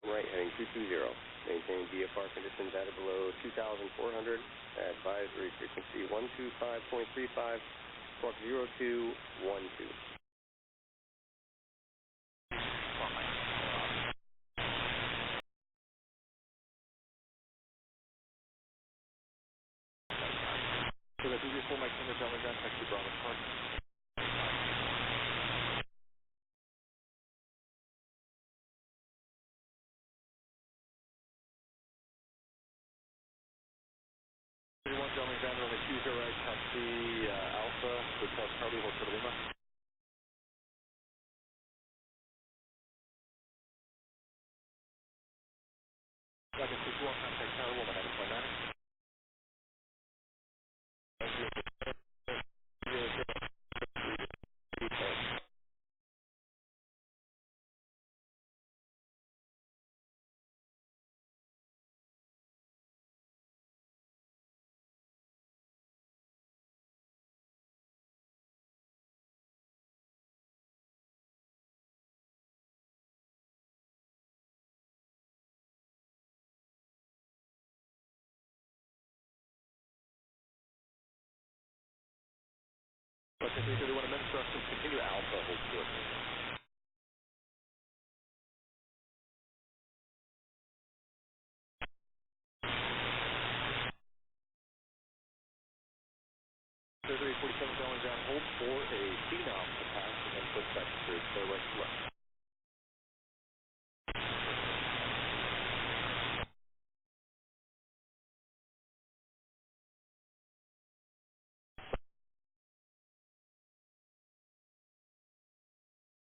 Right, heading 220. Maintain VFR conditions at or below 2,400. Advisory frequency 125.35. Squawk 0212. So that you full Mike Cambridge, Delta Ground, taxi Bravo Park. Delta Ground, runway 20 right, taxi Alpha, Hotel Charlie, Hotel Lima. Second 61, contact Tower, woman, 9.9. Second 331, amend instructions, continue Alpha, hold short. Surgery 47 Delta Ground, hold for a phenom to pass and then switch back to clear, clear right to left.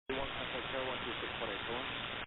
Contact Tower 126.84.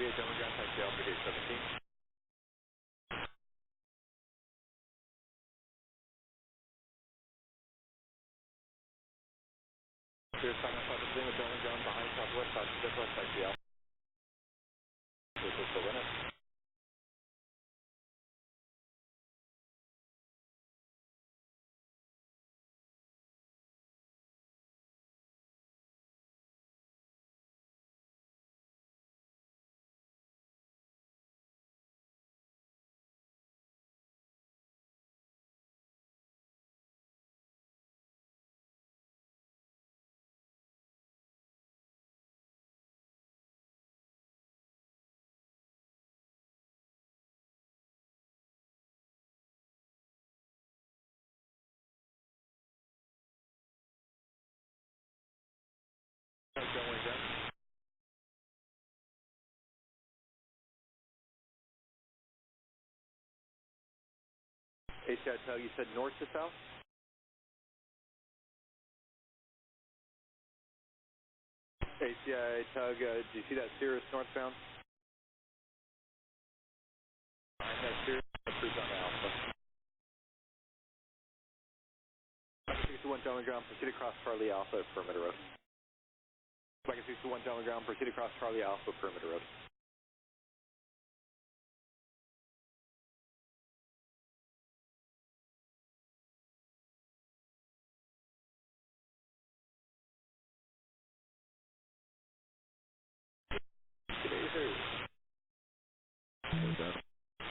Delta Ground, taxi Alpha, gate 17. Clear sign up at the beginning of Delta Ground, behind southwest, southwest, taxi Alpha. Clear to limit. Delta Ground. ACI Tug, you said north to south? ACI Tug, do you see that Cirrus northbound? I have Cirrus cruise on Alpha. 61 Delta Ground, proceed across Charlie Alpha, perimeter road. 61 Delta Ground, proceed across Charlie Alpha, perimeter road.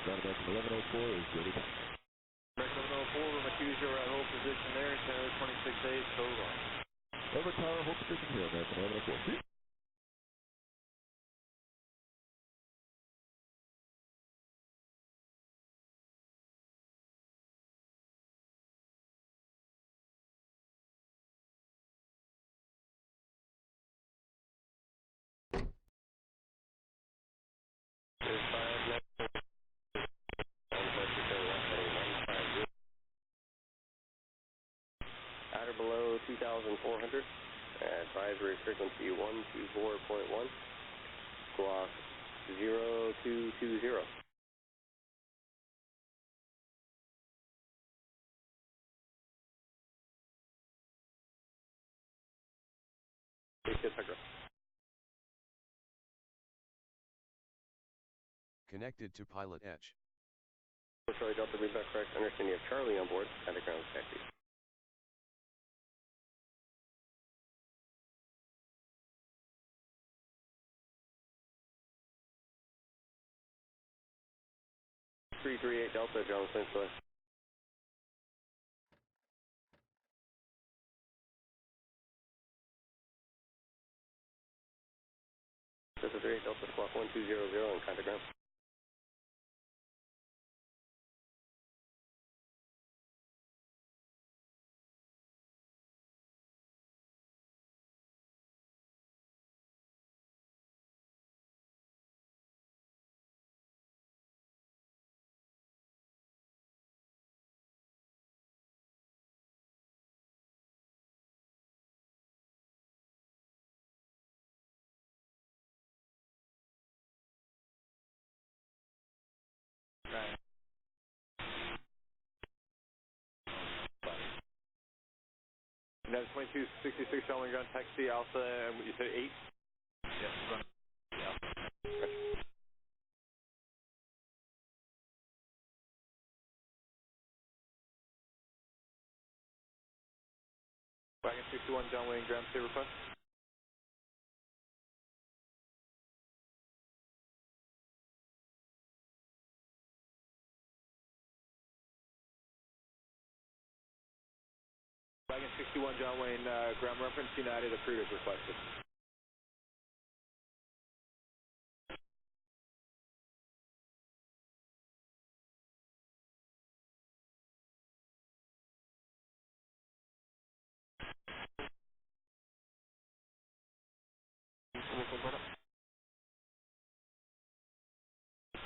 Ground back 1104 is ready. American 1104, room at 20 right, hold position there, Tower 26A, so long. Over tower, hold position here, American 1104. At or below 2,400. Advisory frequency 124.1. Squawk 0220. Connected to PilotEdge. Charlie Delta, read back correct. Understanding you have Charlie on board at the ground taxi. Three 38 Delta, John Sinclair. This is 38 Delta, squawk 1200 and contact ground. That's 2266 Charlie ground taxi Alpha, and you said 8? Yes, run. Yeah. Wagon 61 John Wayne ground state request. Wagon 61 John Wayne ground reference United approved as requested.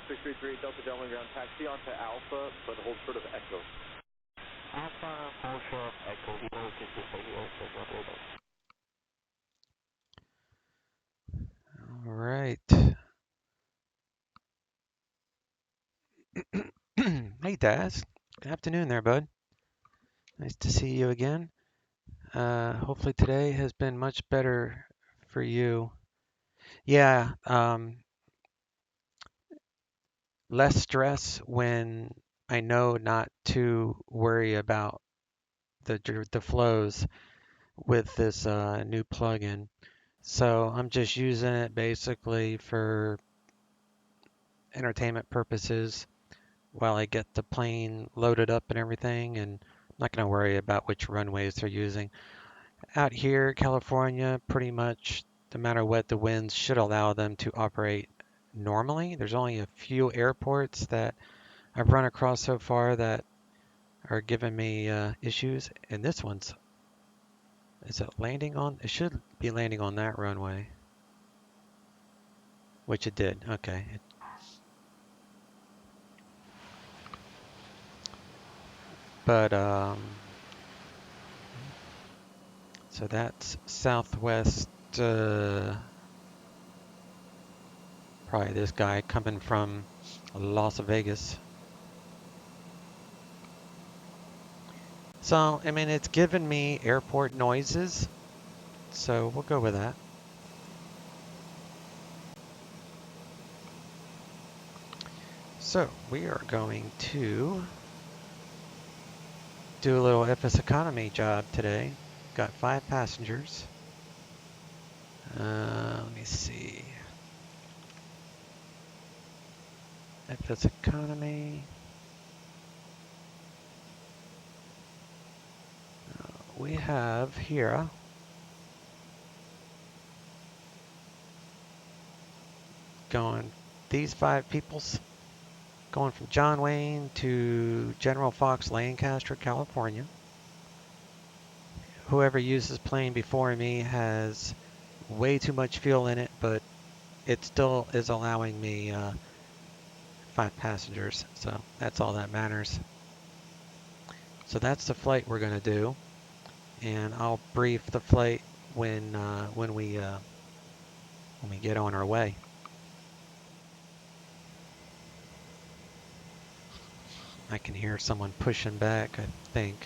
Six 633 Delta John Wayne ground taxi onto Alpha, but hold short of Echo. Alpha, hold short of Echo, All right. Hey, Daz. Good afternoon there, bud. Nice to see you again. Hopefully today has been much better for you. Yeah, less stress when I know not to worry about the flows with this new plugin. So I'm just using it basically for entertainment purposes while I get the plane loaded up and everything, and I'm not going to worry about which runways they're using. Out here, California, pretty much no matter what, the winds should allow them to operate normally. There's only a few airports that I've run across so far that are giving me issues, and this one's, is it landing on? It should be landing on that runway, which it did. Okay. But so that's Southwest. Probably this guy coming from Las Vegas. So, I mean, it's given me airport noises, so we'll go with that. So, we are going to do a little FS economy job today. Got 5 passengers. Let me see. FS economy. We have here going, these 5 peoples going from John Wayne to General Fox, Lancaster, California. Whoever used this plane before me has way too much fuel in it, but it still is allowing me 5 passengers, so that's all that matters. So that's the flight we're going to do. and I'll brief the flight when we get on our way. I can hear someone pushing back, I think.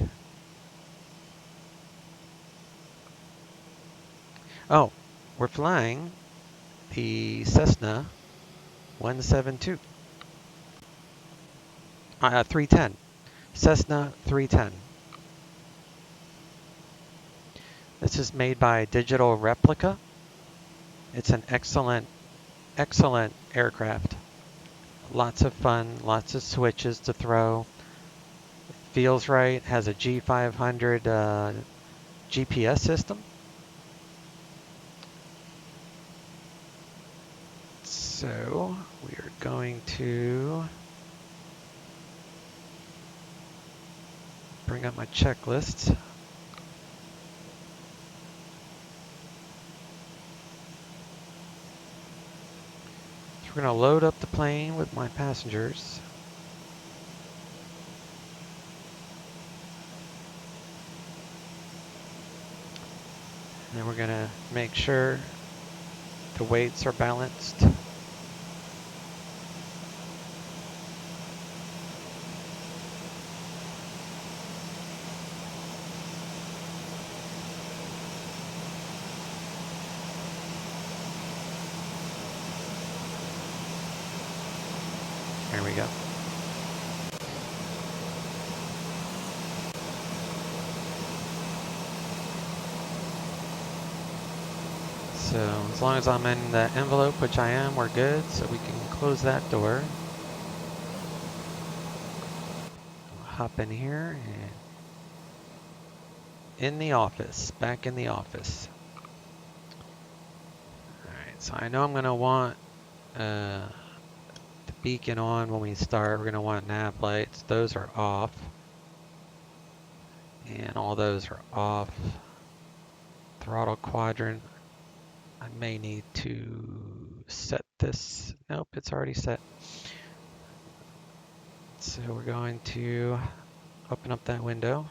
Oh, we're flying the Cessna 172. 310. Cessna 310. This is made by Digital Replica. It's an excellent aircraft. Lots of fun, lots of switches to throw. Feels right, has a G500 GPS system. So we are going to bring up my checklist. We're going to load up the plane with my passengers. And then we're going to make sure the weights are balanced. There we go. So as long as I'm in the envelope, which I am, we're good. So we can close that door. We'll hop in here and in the office, back in the office. All right, so I know I'm gonna want the beacon on when we start. We're gonna want nav lights. Those are off. And all those are off. Throttle quadrant. I may need to set this. Nope, it's already set. So we're going to open up that window.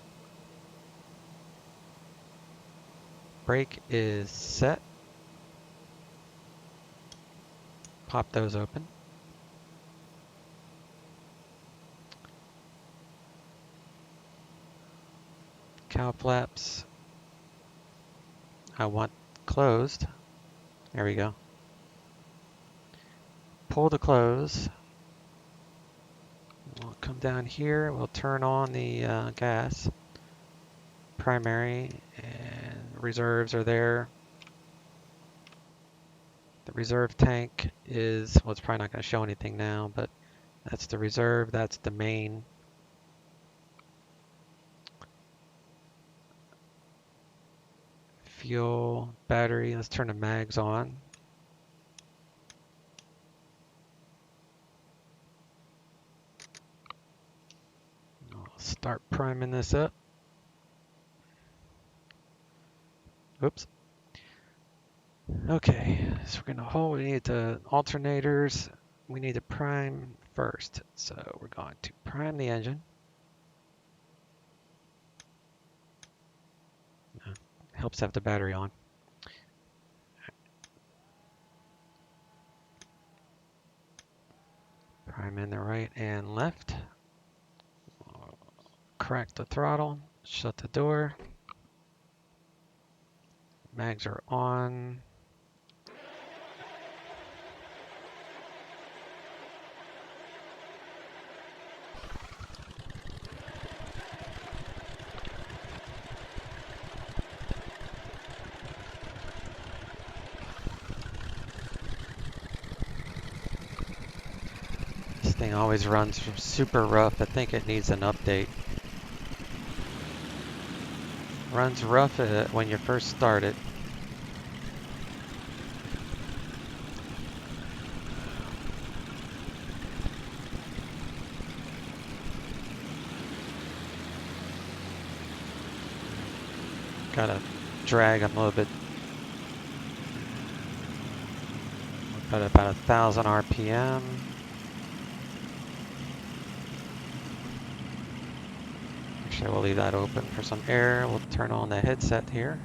Brake is set. Pop those open. Cow flaps. I want closed. There we go. Pull to close. We'll come down here. We'll turn on the gas. Primary and reserves are there. The reserve tank is, well, it's probably not going to show anything now, but that's the reserve. That's the main. Fuel, battery. Let's turn the mags on. I'll start priming this up. Oops. Okay, so we're going to hold. We need the alternators. We need to prime first. So we're going to prime the engine. Helps have the battery on. Prime in the right and left. Crack the throttle. Shut the door. Mags are on. This thing always runs super rough. I think it needs an update. Runs rough when you first start it. Gotta drag them a little bit. At about 1,000 RPM. Make Actually, we'll leave that open for some air. We'll turn on the headset here.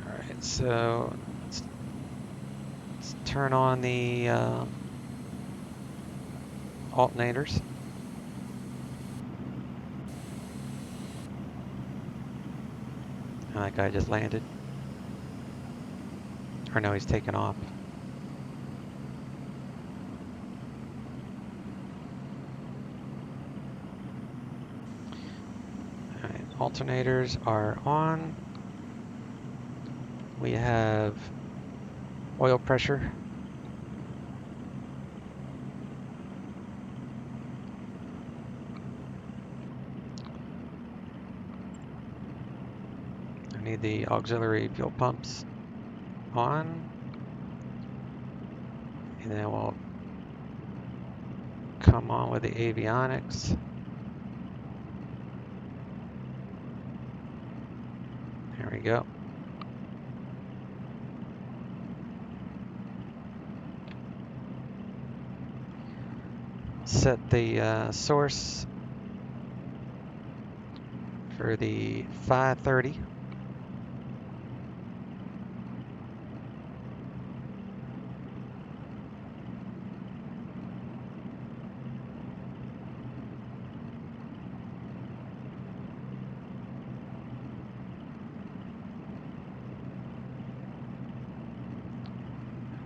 Alright, so let's turn on the alternators. That guy just landed. Or no, he's taken off. Alright, alternators are on. We have oil pressure. I need the auxiliary fuel pumps on. And then we'll come on with the avionics. There we go. Set the source for the 530.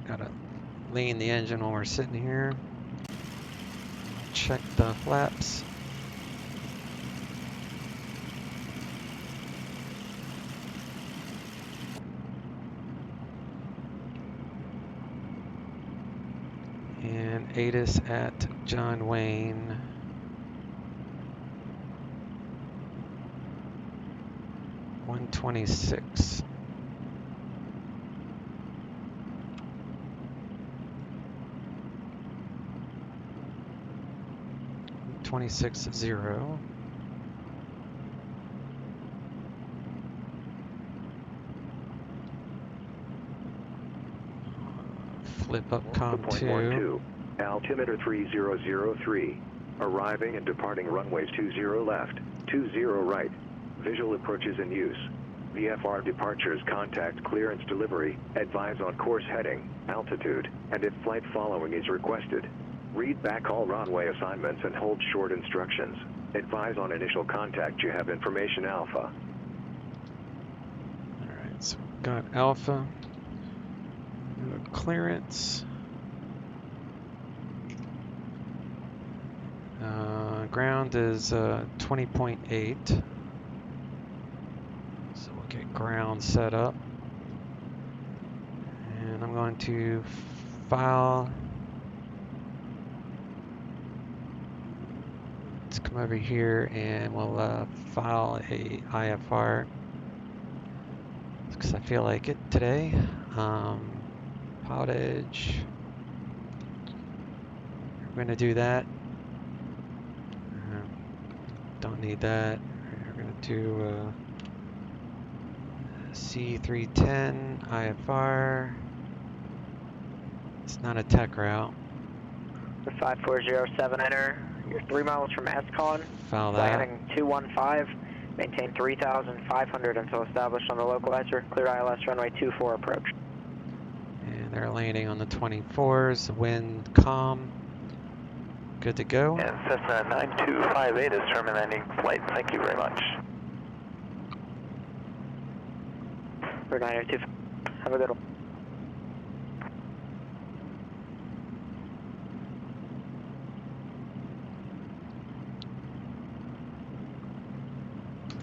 Gotta lean the engine while we're sitting here. Check the flaps. And ATIS at John Wayne. $126. 26.0. Flip up com 2. Altimeter 3003. Arriving and departing runways 20 left, 20 right. Visual approaches in use. VFR departures, contact clearance delivery, advise on course heading, altitude, and if flight following is requested. Read back all runway assignments and hold short instructions. Advise on initial contact you have information Alpha. Alright, so we've got Alpha. Clearance. Ground is 20.8. So we'll get ground set up. And I'm going to file. Let's come over here and we'll file a IFR. Because I feel like it today. PilotEdge. We're going to do that. Don't need that. We're going to do C310 IFR. It's not a tech route. The 5407 enter. You're 3 miles from Escon. File that. Landing 215. Maintain 3,500 until established on the localizer. Clear ILS runway 24 approach. And they're landing on the 24s. Wind calm. Good to go. And Cessna 9258 is terminating flight. Thank you very much. For 902. Have a good one.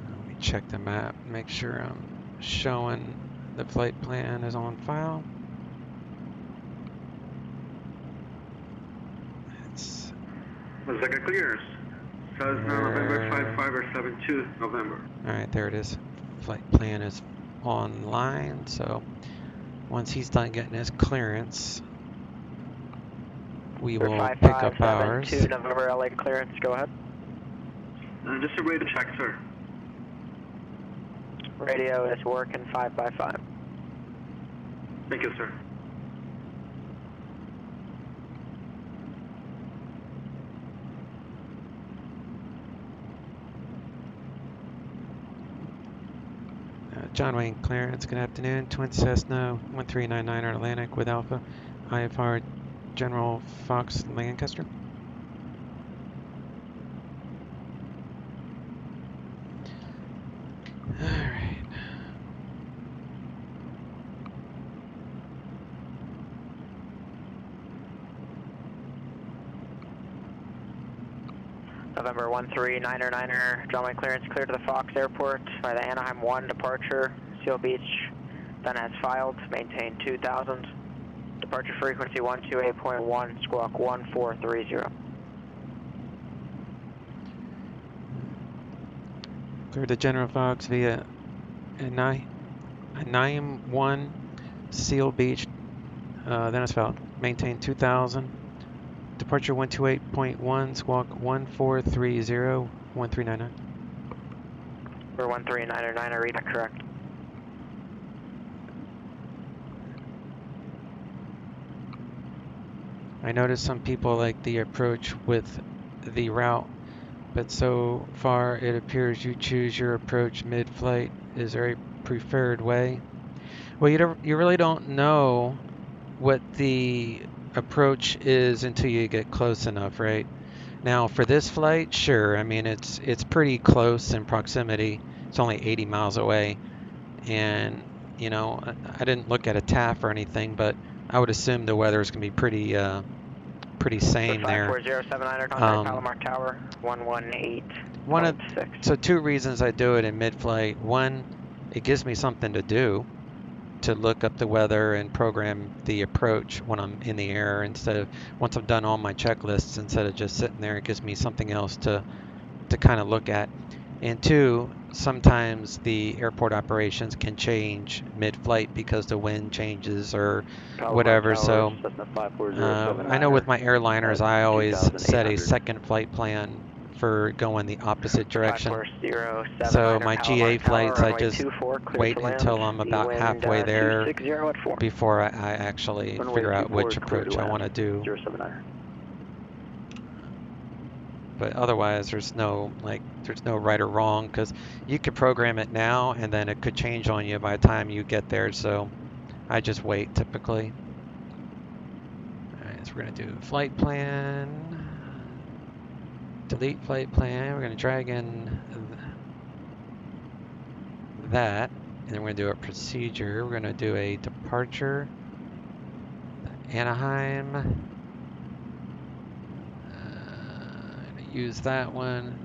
Let me check the map. Make sure I'm showing the flight plan is on file. Looks like a clearance. Cessna November 55 or 72 November. Alright, there it is. Flight plan is online, so once he's done getting his clearance, we will pick up ours. 2 November LA clearance, go ahead. Just a radio check, sir. Radio is working 5x5. Thank you, sir. John Wayne clearance, good afternoon. Twin Cessna 1399 Atlantic with Alpha. IFR General Fox Lancaster. Alright. November 139er, John Wayne clearance clear to the Fox Airport by the Anaheim 1 departure, Seal Beach, then as filed, maintain 2000. Departure frequency 128.1, squawk 1430. Clear to General Fox via Anaheim 1, Seal Beach, then as filed, maintain 2000. Departure 128.1, squawk 1430, 1399. For 139er, read that correct. I noticed some people like the approach with the route, but so far it appears you choose your approach mid-flight. Is there a preferred way? Well, you really don't know what the approach is until you get close enough, right? Now for this flight, sure. I mean, it's pretty close in proximity. It's only 80 miles away, and you know, I didn't look at a TAF or anything, but I would assume the weather is gonna be pretty same there. 54079er, contact Palomar Tower 118.6. So two reasons I do it in mid-flight. One, it gives me something to do, to look up the weather and program the approach when I'm in the air instead of once I've done all my checklists, instead of just sitting there. It gives me something else to kind of look at. And two, sometimes the airport operations can change mid-flight because the wind changes or whatever. So I know with my airliners, I always set a second flight plan for going the opposite direction. So my GA flights, I just wait until I'm about halfway there before I actually figure out which approach I want to do. But otherwise, there's no right or wrong, because you could program it now and then it could change on you by the time you get there. So I just wait typically. All right, so we're gonna do flight plan, delete flight plan. We're gonna drag in that, and then we're gonna do a procedure. We're gonna do a departure, Anaheim. Use that one.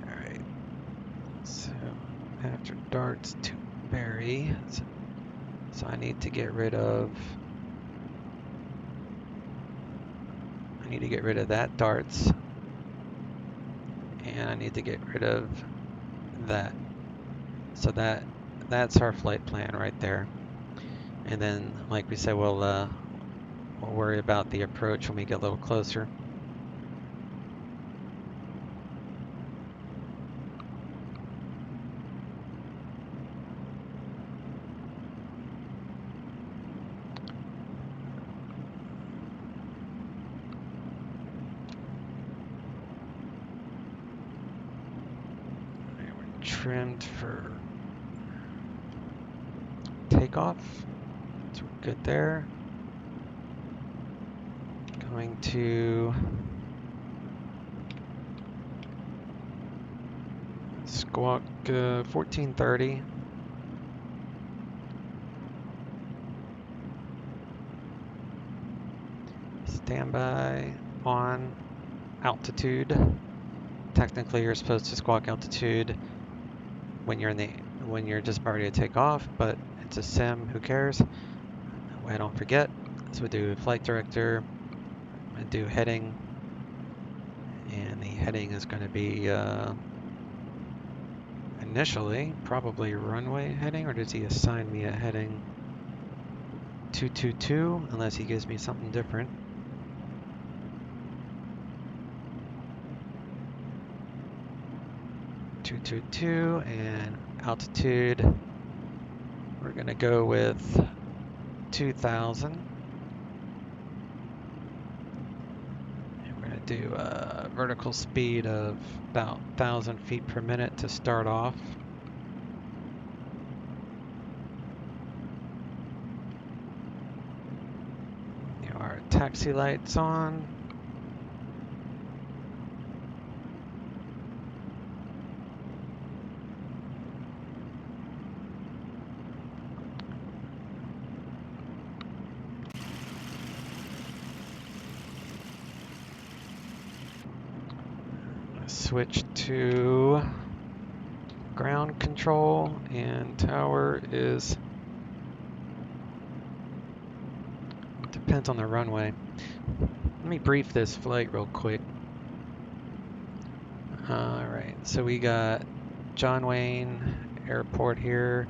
All right. So after darts to Barry, so I need to get rid of. I need to get rid of that darts. And I need to get rid of that. So that's our flight plan right there. And then, like we said, we'll worry about the approach when we get a little closer. Trimmed for takeoff, so we're good there. Going to squawk 1430. Standby on altitude. Technically, you're supposed to squawk altitude when you're just about ready to take off, but it's a sim, who cares? I don't forget. So we do flight director, I do heading, and the heading is going to be initially probably runway heading, or does he assign me a heading? 222, unless he gives me something different. And altitude, we're gonna go with 2000. And we're going to do a vertical speed of about 1,000 feet per minute to start off. Our taxi lights on. Switch to ground control, and tower is, depends on the runway. Let me brief this flight real quick. Alright, so we got John Wayne Airport here.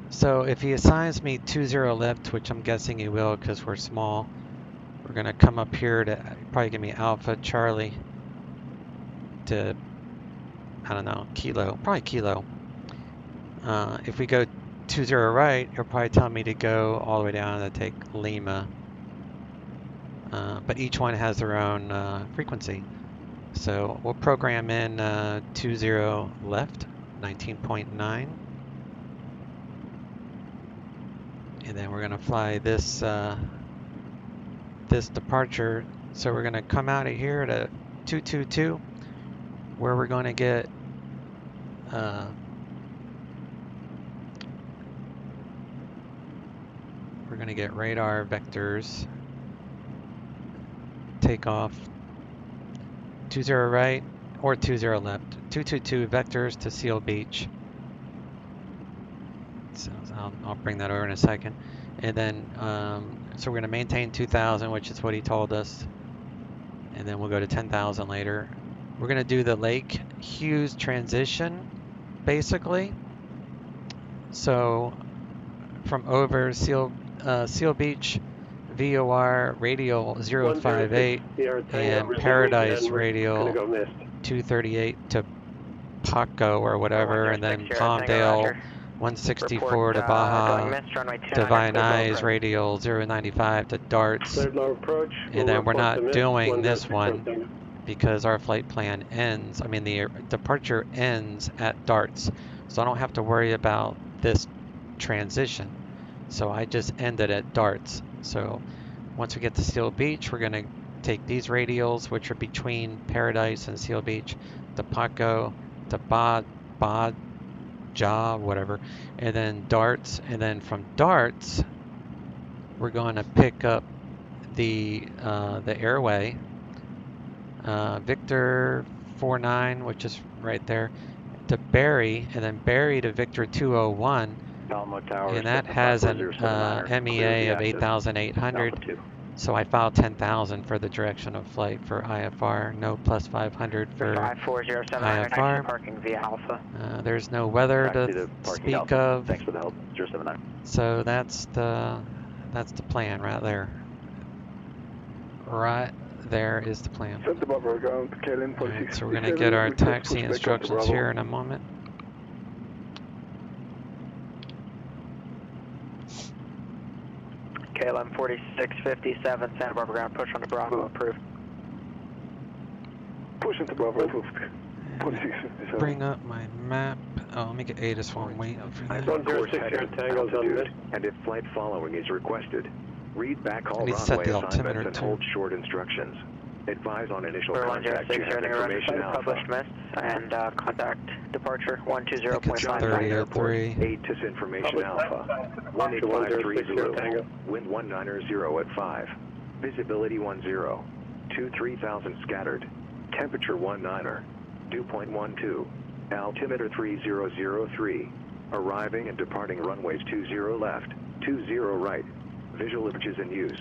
So if he assigns me 20 left, which I'm guessing he will because we're small, we're going to come up here to probably give me Alpha Charlie to, I don't know, Kilo, probably Kilo. If we go 20 right, he'll probably tell me to go all the way down to take Lima. But each one has their own frequency. So we'll program in 20 left, 19.9. And then we're going to fly this this departure. So we're going to come out of here to 222, where we're going to get radar vectors. Take off 20 right or 20 left. 222 vectors to Seal Beach. So I'll bring that over in a second. And then, so we're going to maintain 2,000, which is what he told us. And then we'll go to 10,000 later. We're going to do the Lake Hughes transition, basically. So from over Seal Beach, VOR radial 058 and Paradise radial 238 to Paco or whatever, and then Palmdale 164 to Baja, to Van Nuys radial 095 to Darts. And then we're not doing this one because our flight plan ends, I mean the departure ends at Darts. So I don't have to worry about this transition. So I just ended at Darts. So once we get to Seal Beach, we're going to take these radials, which are between Paradise and Seal Beach, to Paco, to Ja, whatever, and then Darts. And then from Darts, we're going to pick up the airway, Victor 49, which is right there, to Barry, and then Barry to Victor 201. And that has an MEA of 8,800. So I filed 10,000 for the direction of flight for IFR. No plus 500 for 5407 parking via Alpha. There's no weather to speak of. Thanks for the help. 079. So that's the plan right there. Right there is the plan. Right, so we're going to get our taxi instructions here in a moment. KLM 4657, Santa Barbara ground, push on to Bravo, approved. Push into Bravo, approved. Bring up my map. Oh, let me get ATIS while I'm waiting for that. 106 Tango's on mid. And if flight following is requested, read back all runway assignments and hold short instructions. Advise on initial contact. You have information Alpha. Published mists and contact departure 120.5. 3003. ATIS information Alpha. 18530 Zulu. Wind 190 at 5. Visibility 10. 23,000 scattered. Temperature 19. Dew point 12. Altimeter 3003. Arriving and departing runways 20 left, 20 right. Visual images in use.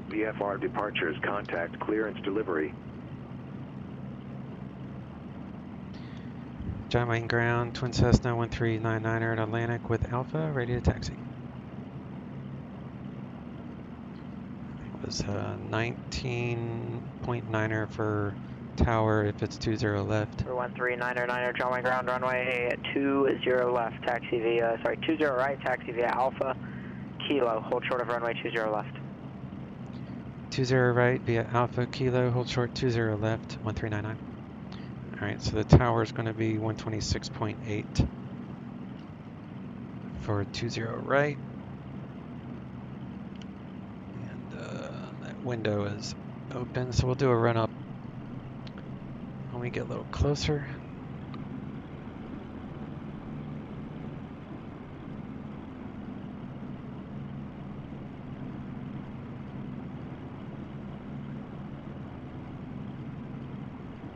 VFR departures contact clearance delivery. John Wayne ground, Twin Cessna 1399er at Atlantic with Alpha, ready to taxi. It was 19.9er for tower if it's 20 left. For 13999 John Wayne ground, runway 20 left, taxi via, 20 right, taxi via Alpha, Kilo, hold short of runway 20 left. 20 right via Alpha Kilo, hold short 20 left, 1399. Alright, so the tower is going to be 126.8 for 20 right. And that window is open, so we'll do a run up when we get a little closer.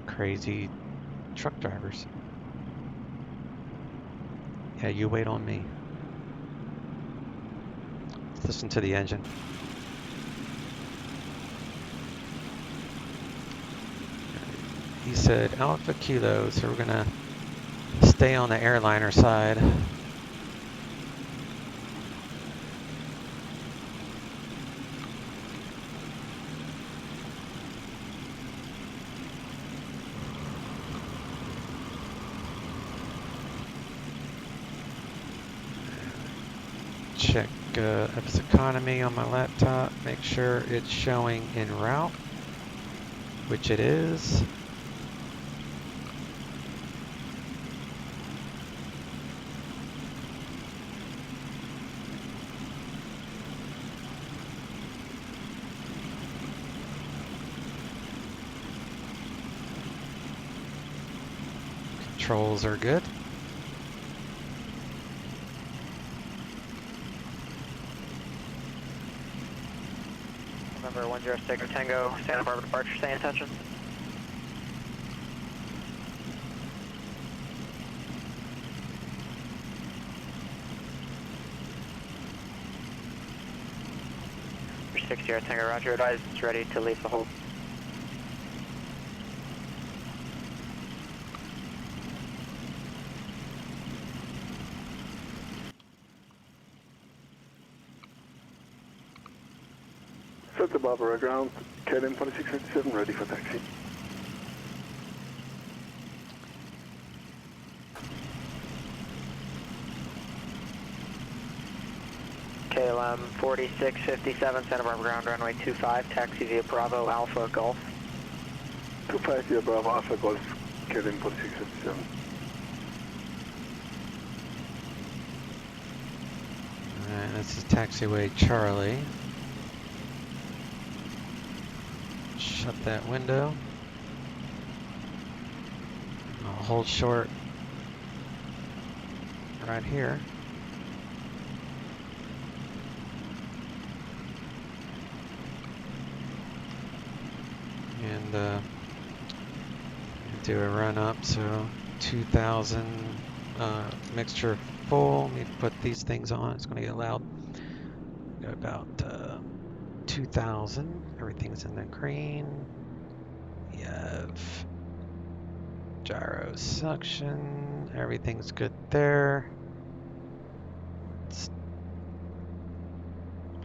Crazy truck drivers. Yeah, you wait on me. Let's listen to the engine. He said Alpha Kilo, so we're gonna stay on the airliner side. Check F's economy on my laptop, make sure it's showing en route, which it is. Controls are good. November 106 Tango, Santa Barbara departure, stay in attention. Number 60 Tango, roger, advise it's ready to leave the hold. Santa Barbara ground, KLM 2657 ready for taxi. KLM 4657, Santa Barbara ground, runway 25, taxi via Bravo Alpha Golf. 25 via Bravo Alpha Golf, KLM 4657. Alright, this is taxiway Charlie. Shut that window. I'll hold short right here. And do a run up, so 2000 mixture full. Need to put these things on, it's going to get loud. Go about 2000, everything's in the green. We have gyro suction, everything's good there.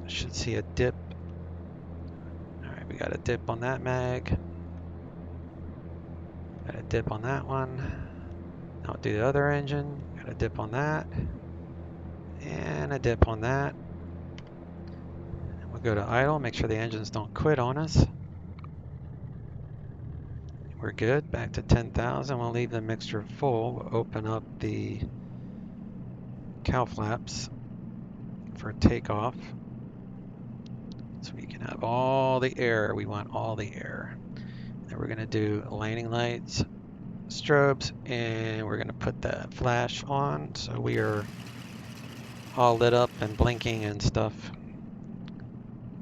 Should see a dip. Alright, we got a dip on that mag. Got a dip on that one. Now I'll do the other engine. Got a dip on that. And a dip on that. And we'll go to idle, make sure the engines don't quit on us. We're good, back to 10,000. We'll leave the mixture full. We'll open up the cow flaps for takeoff. So we can have all the air. We want all the air. Then we're gonna do landing lights, strobes, and we're gonna put that flash on so we are all lit up and blinking and stuff.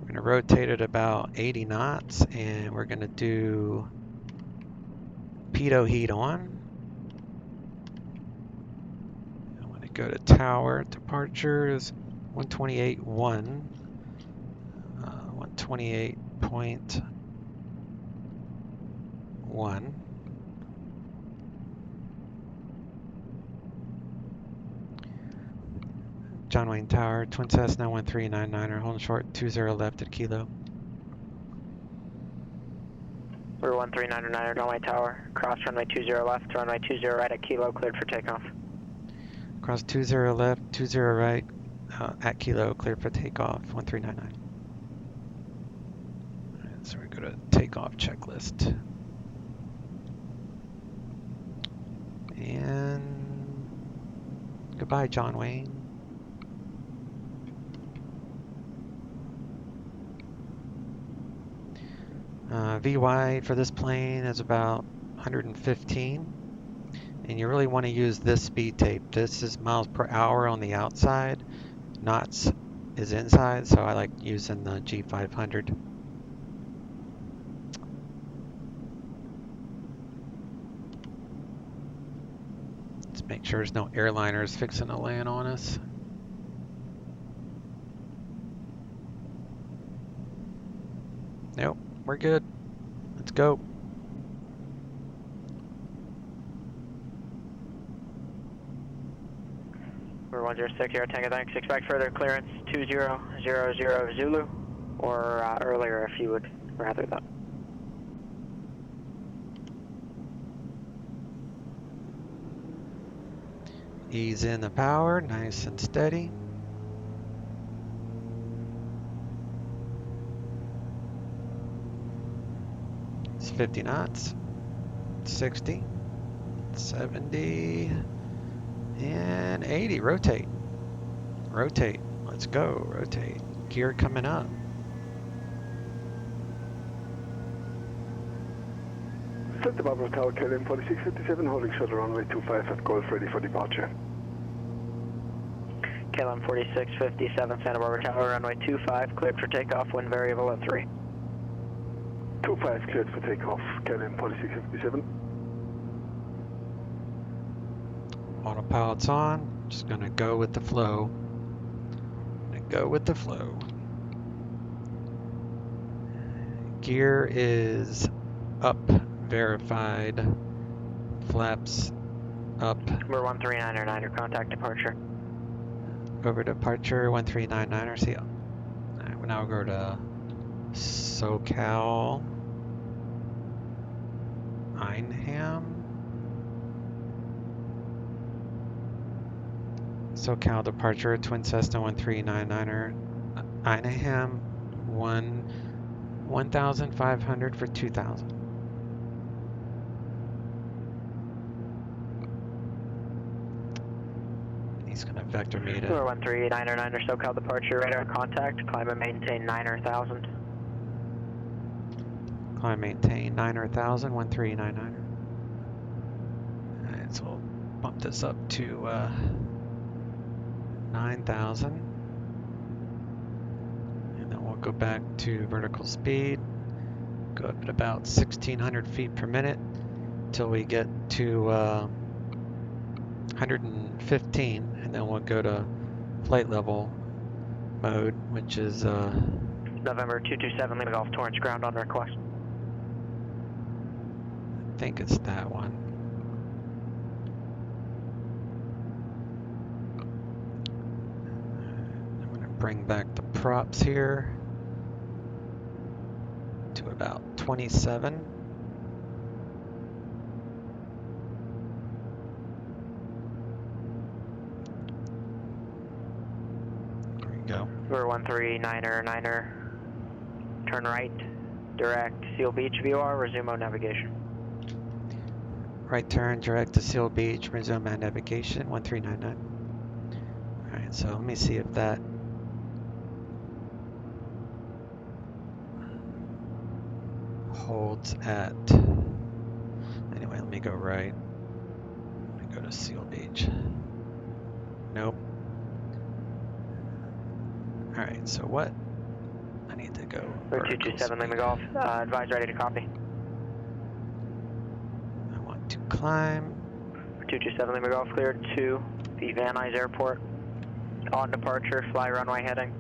We're gonna rotate it about 80 knots and we're gonna do pitot heat on. I want to go to tower departures 128.1, 128.1. John Wayne Tower, Twin Cessna 1399er, holding short 20 left at Kilo. We're 1399er, John Wayne Tower, cross runway 20 left, runway 20 right at Kilo, cleared for takeoff. Cross 20 left, 20 right, At Kilo, clear for takeoff, 1399. Alright, so we go to takeoff checklist. And goodbye, John Wayne. VY for this plane is about 115, and you really want to use this speed tape. This is miles per hour on the outside, knots is inside, so I like using the G500. Let's make sure there's no airliners fixing to land on us. Nope, we're good. Let's go. We're 106 here, Tango, thanks. Expect further clearance 2000 Zulu, or earlier if you would rather that. Ease in the power, nice and steady. It's 50 knots, 60, 70, and 80. Rotate. Rotate. Let's go. Rotate. Gear coming up. Santa Barbara Tower, KLM 4657, holding shuttle runway 25 at Golf, ready for departure. KLM 4657, Santa Barbara Tower, runway 25, cleared for takeoff, wind variable at 3. 25 cleared for takeoff, KLM 4657. Autopilot's on. Just gonna go with the flow. Go with the flow. Gear is up, verified. Flaps up. We're 1399er, contact departure. Over departure, 1399er, see ya. Alright, we'll now go to SoCal. Einham. SoCal departure, Twin Cessna 1399er. Einham, 1,500 for 2,000. He's gonna vector me to. We're 1399er, SoCal departure, radar contact, climb and maintain 9,000. Climb maintain 9,000, 1399er. Alright, so we'll bump this up to 9,000. And then we'll go back to vertical speed. Go up at about 1,600 feet per minute until we get to 115. And then we'll go to flight level mode, which is November 227, Lima Golf, Torrance ground on request. I think it's that one. I'm going to bring back the props here to about 27. There we go. We're 1399er, turn right, direct, Seal Beach VOR, resume mode navigation. Right turn, direct to Seal Beach, resume at navigation, 1399. Alright, so let me see if that holds at, anyway, let me go right. Let me go to Seal Beach. Nope. Alright, so what? I need to go. We're 227 Lima Golf, advise ready to copy. I want to climb. 227 Lima Golf cleared to the Van Nuys Airport. On departure, fly runway heading.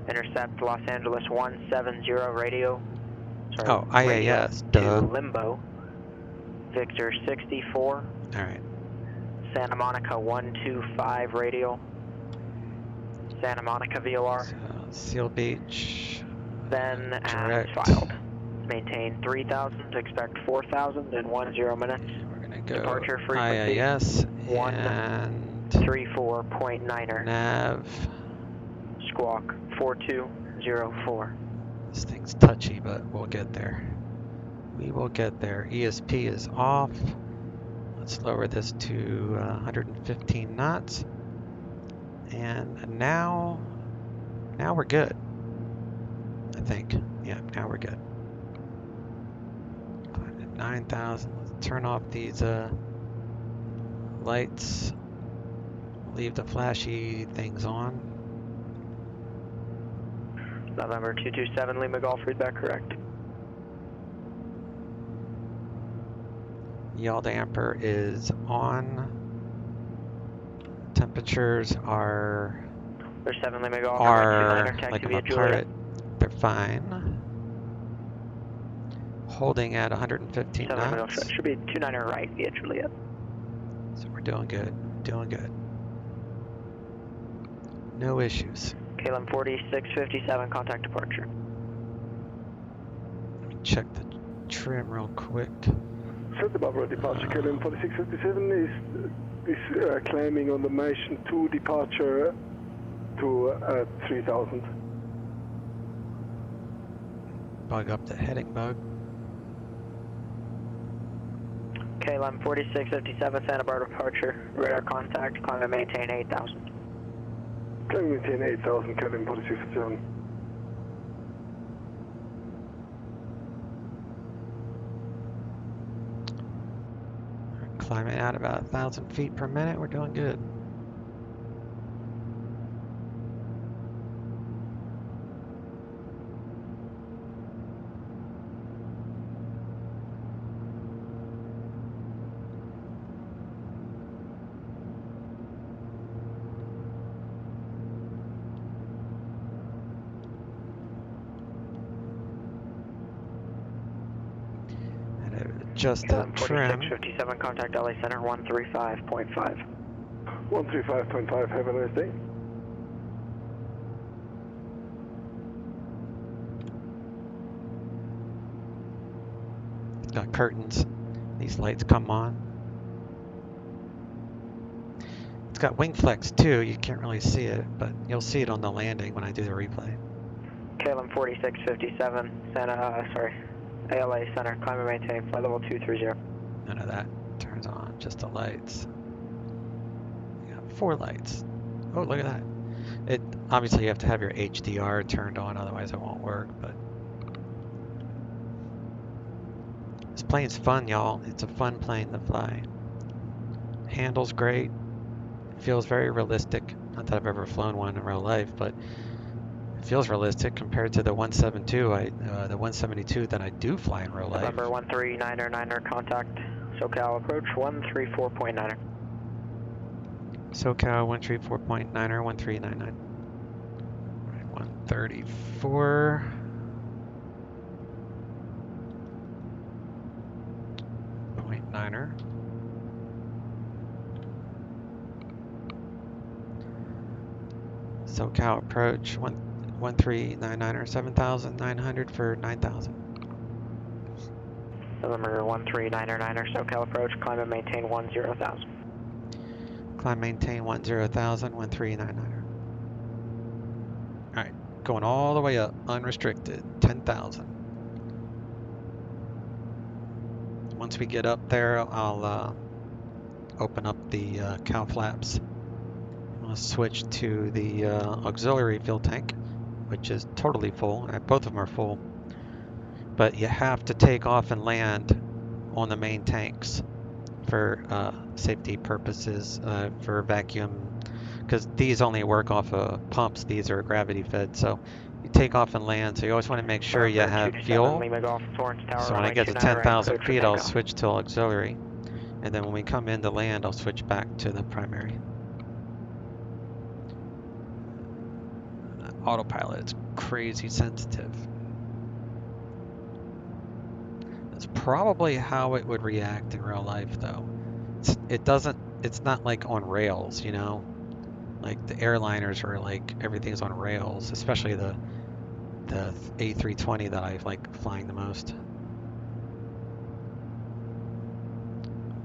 Intercept Los Angeles 170 radio. Sorry, Oh, IAS, radio duh. to Limbo. Victor 64. Alright. Santa Monica 125 radio. Santa Monica VOR. So, Seal Beach. Then as direct. filed. Maintain 3,000, expect 4,000 in 10 minutes. And we're gonna go Departure frequency, IAS 1 and 34.9er. nav squawk 4204. This thing's touchy, but we'll get there. We will get there. ESP is off. Let's lower this to 115 knots. And now we're good. I think. Yeah, now we're good. 9,000. Let's turn off these lights. Leave the flashy things on. November 227, Lima Golf, readback correct. Yaw damper is on. Temperatures are There's 7 Lima Golf, like I'm a pilot. They're fine. Holding at 115 knots. Should be 29er right via Juliet. So we're doing good. Doing good. No issues. KLM 4657, contact departure. Let me check the trim real quick. Cessna Bravo departure, KLM 4657 is climbing on the Mission 2 departure to 3000. Bug up the heading bug. KLM 4657, Santa Barbara departure, radar contact, climb and maintain 8000. Climb and maintain 8000, KLM 4657. Climbing at about 1,000 feet per minute. We're doing good. Just the trim. 4657, contact LA Center 135.5. 135.5, have a nice day. Got curtains. These lights come on. It's got wing flex too. You can't really see it, but you'll see it on the landing when I do the replay. KLM 4657, ALA Center, climb and maintain, flight level 230. None of that turns on, just the lights. You got 4 lights. Oh, look at that. It obviously you have to have your HDR turned on, otherwise it won't work, but this plane's fun, y'all. It's a fun plane to fly. Handles great. It feels very realistic. Not that I've ever flown one in real life, but it feels realistic compared to the 172 that I do fly in real life. November 139er contact, SoCal approach 134.9er. SoCal 134.9er, 1399. Right, 134. .9er. SoCal approach 1399er, 7,900 for 9,000. November 139er, SoCal approach, climb and maintain 10,000. Climb maintain 10,000, 1399er. Alright, going all the way up, unrestricted, 10,000. Once we get up there, I'll open up the cow flaps. I'll switch to the auxiliary fuel tank, which is totally full. Both of them are full. But you have to take off and land on the main tanks for safety purposes, for vacuum, because these only work off of pumps. These are gravity fed, so you take off and land. So you always want to make sure you have fuel. So when I get to 10,000 feet, I'll switch to auxiliary, and then when we come in to land, I'll switch back to the primary. Autopilot is crazy sensitive. That's probably how it would react in real life, though. It's not like on rails, you know? Like the airliners are like, everything's on rails, especially the A320 that I like flying the most.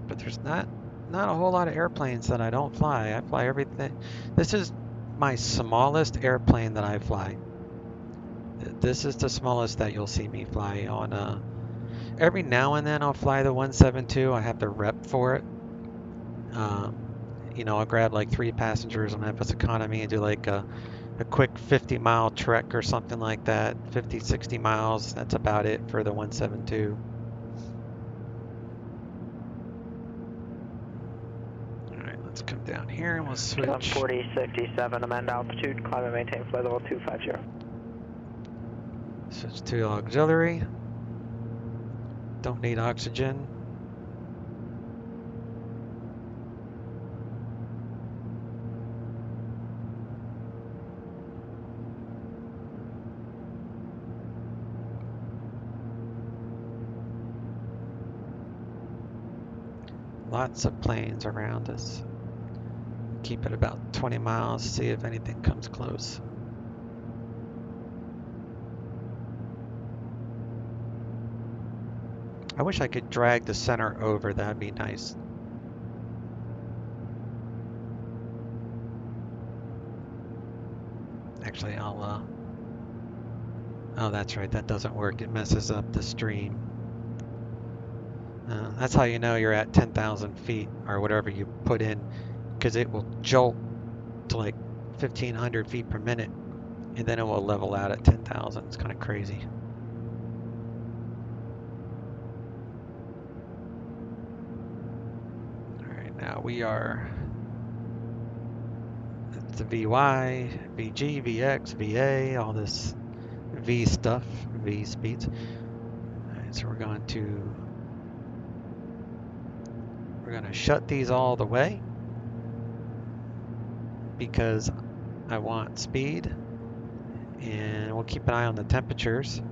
But there's not a whole lot of airplanes that I don't fly. I fly everything. This is my smallest airplane that I fly. This is the smallest that you'll see me fly on. Every now and then I'll fly the 172. I have the rep for it. You know, I'll grab like 3 passengers on FS Economy and do like a quick 50-mile trek or something like that. 50, 60 miles. That's about it for the 172. Alright, let's come down here and we'll switch. 4057, amend altitude, climb and maintain flight level 250. Switch to auxiliary. Don't need oxygen. Lots of planes around us. Keep it about 20 miles, see if anything comes close. I wish I could drag the center over, that'd be nice. Actually, I'll, oh, that's right, that doesn't work. It messes up the stream. That's how you know you're at 10,000 feet or whatever you put in, because it will jolt to like 1,500 feet per minute, and then it will level out at 10,000. It's kind of crazy. All right, now we are at the VY, VG, VX, VA, all this V stuff, V speeds. All right, so we're going to shut these all the way because I want speed, and we'll keep an eye on the temperatures.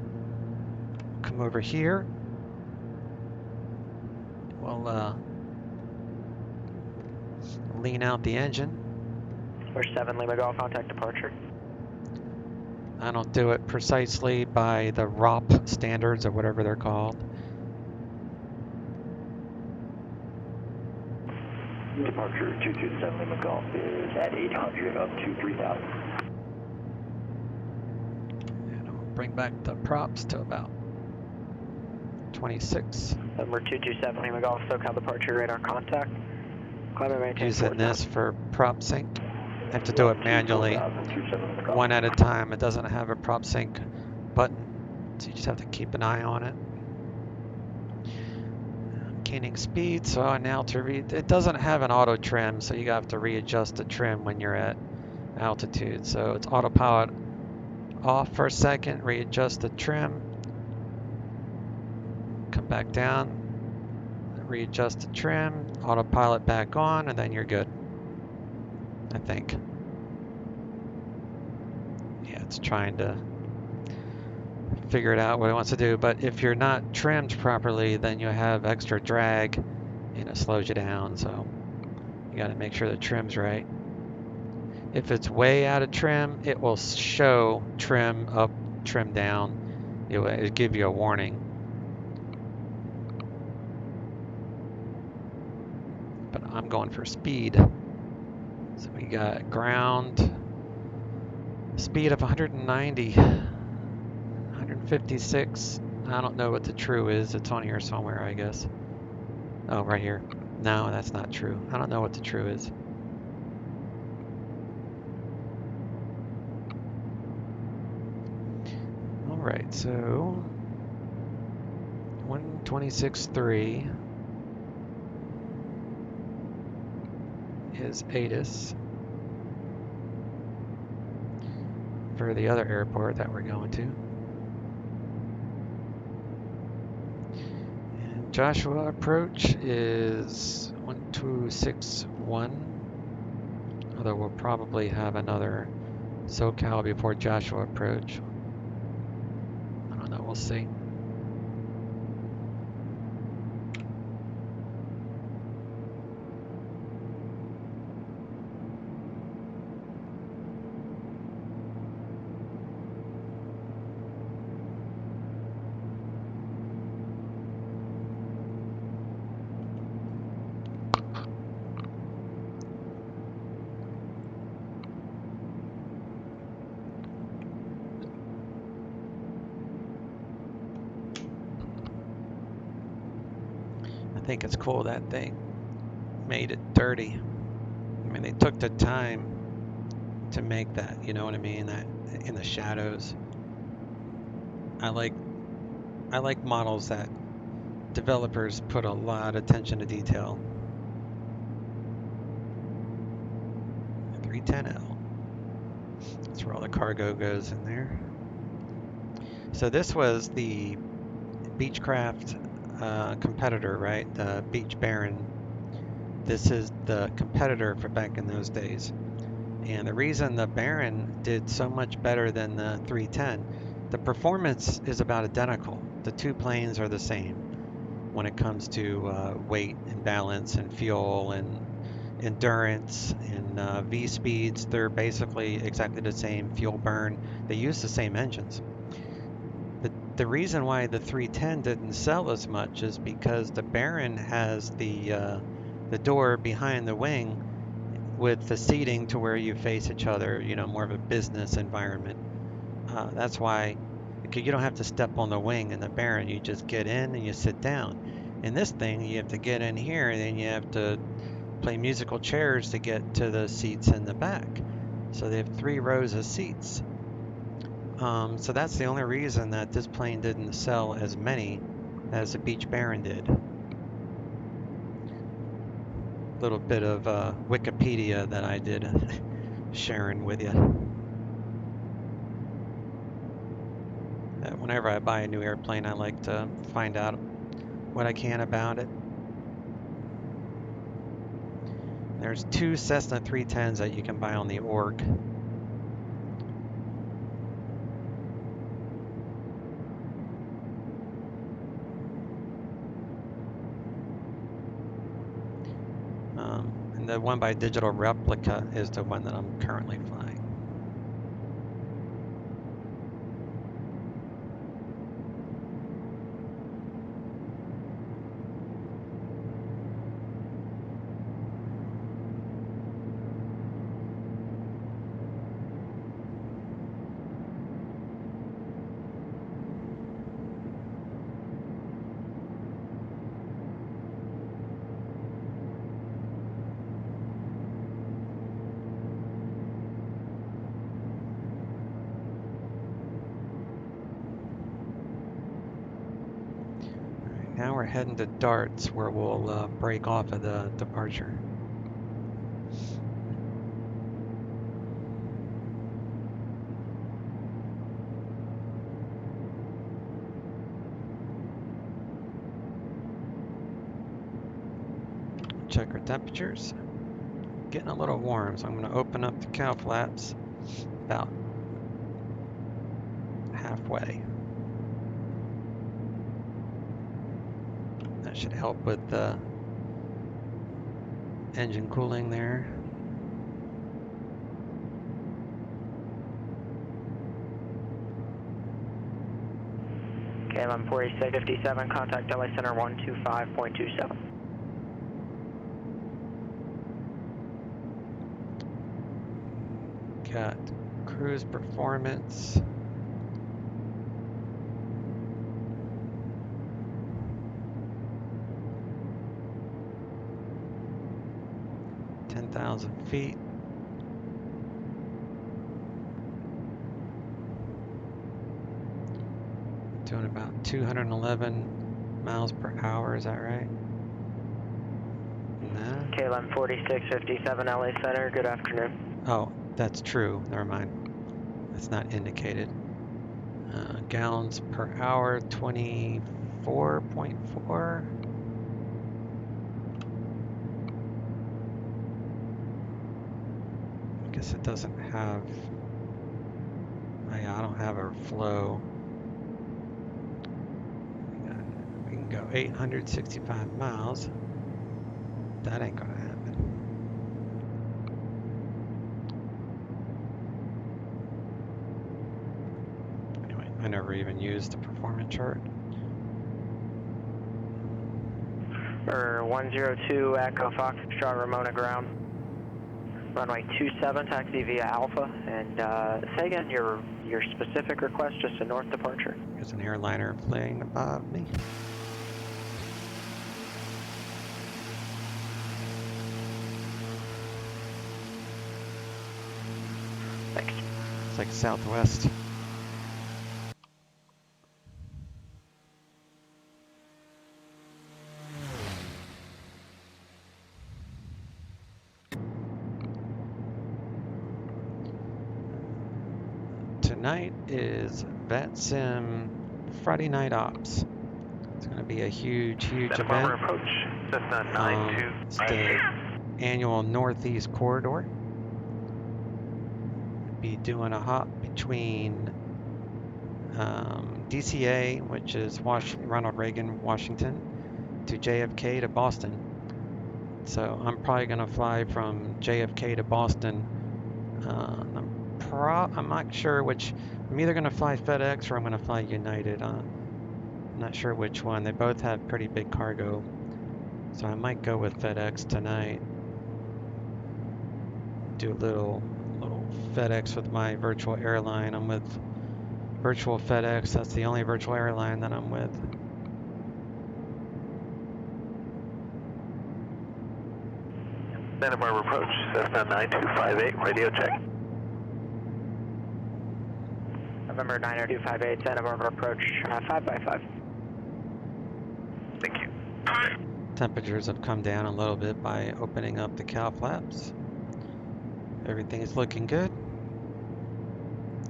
Come over here. We'll lean out the engine. We're 7 Lima Golf, contact departure. I don't do it precisely by the ROP standards or whatever they're called. Departure 227 Lima Golf is at 800 up to 3000. And I'll bring back the props to about 26. Number 227 Lima Golf, SoCal departure, radar contact. Climb and maintain. Using this for prop sync. I have to do it manually, one at a time. It doesn't have a prop sync button, so you just have to keep an eye on it. Gaining speed, so now it doesn't have an auto trim, so you have to readjust the trim when you're at altitude. So it's autopilot off for a second, readjust the trim, come back down, readjust the trim, autopilot back on, and then you're good, I think. Yeah, it's trying to figure it out what it wants to do, but if you're not trimmed properly, then you have extra drag and it slows you down, so you got to make sure the trim's right. If it's way out of trim, it will show trim up, trim down. It'll give you a warning. But I'm going for speed. So we got ground speed of 190. 156. I don't know what the true is. It's on here somewhere, I guess. Oh, right here. No, that's not true. I don't know what the true is. All right, so 126.3 is ATIS for the other airport that we're going to. Joshua approach is 1261, although we'll probably have another SoCal before Joshua approach. I don't know, we'll see. think it's cool that they made it dirty. I mean, they took the time to make that, you know what I mean? That in the shadows. I like models that developers put a lot of attention to detail. 310L. That's where all the cargo goes in there. So this was the Beechcraft competitor, right? The Beech Baron. This is the competitor for back in those days. And the reason the Baron did so much better than the 310, the performance is about identical. The two planes are the same when it comes to weight and balance and fuel and endurance and V speeds. They're basically exactly the same. Fuel burn. They use the same engines. The reason why the 310 didn't sell as much is because the Baron has the door behind the wing with the seating to where you face each other, you know, more of a business environment. That's why you don't have to step on the wing in the Baron. You just get in and you sit down. In this thing, you have to get in here and then you have to play musical chairs to get to the seats in the back. So they have 3 rows of seats. So that's the only reason that this plane didn't sell as many as the Beech Baron did. Little bit of Wikipedia that I did sharing with you. Whenever I buy a new airplane, I like to find out what I can about it. There's 2 Cessna 310s that you can buy on the org. And the one by Digital Replica is the one that I'm currently flying. Now we're heading to Darts, where we'll break off of the departure. Check our temperatures. Getting a little warm, so I'm going to open up the cow flaps about halfway. That should help with the engine cooling there. Okay, 114657, contact LA Center 125.27. Got cruise performance. feet. Doing about 211 miles per hour, is that right? No. Okay, 114657 LA Center, good afternoon. Oh, that's true. Never mind. That's not indicated. Gallons per hour, 24.4. I guess it doesn't have. I don't have a flow. We can go 865 miles. That ain't gonna happen. Anyway, I never even used the performance chart. 102 Echo Foxtrot Ramona ground. Runway 27, taxi via Alpha, and say again your specific request, just a north departure. There's an airliner flying above me. like Southwest. Tonight is VATSIM Friday Night Ops. It's going to be a huge event. Approach, Cessna 92. It's the annual Northeast Corridor. Be doing a hop between DCA, which is Ronald Reagan, Washington, to JFK to Boston. So I'm probably going to fly from JFK to Boston. I'm not sure which. I'm either going to fly FedEx or I'm going to fly United. I'm not sure which one. They both have pretty big cargo. So I might go with FedEx tonight. Do a little FedEx with my virtual airline. I'm with Virtual FedEx. That's the only virtual airline that I'm with. Santa Barbara approach, Cessna 9258, radio check. November 90258, Santa Barbara approach, 5x5. Thank you. Temperatures have come down a little bit by opening up the cow flaps. Everything is looking good.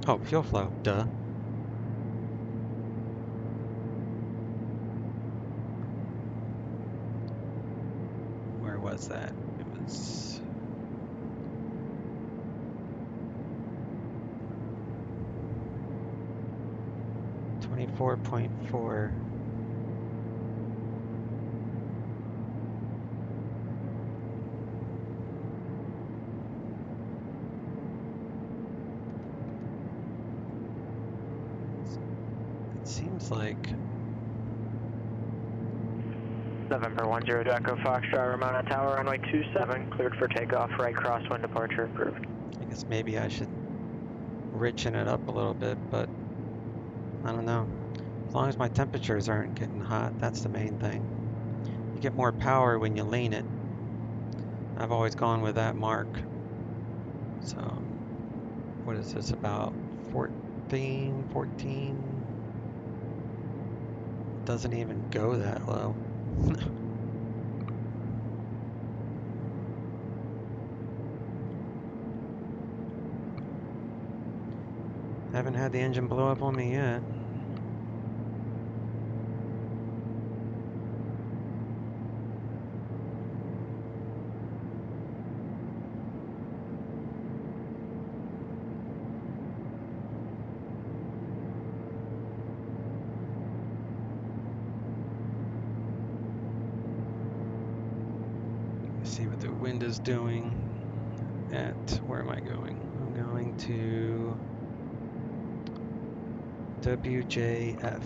Oh, fuel flow, duh. Where was that? It was 24.4. It seems like November 10 Echo Foxtrot, Ramona Tower, runway 27, cleared for takeoff, right crosswind departure approved. I guess maybe I should richen it up a little bit, but I don't know. As long as my temperatures aren't getting hot, that's the main thing. You get more power when you lean it. I've always gone with that mark. So, what is this, about 14? Doesn't even go that low. Haven't had the engine blow up on me yet. See what the wind is doing at, where am I going? I'm going to WJF.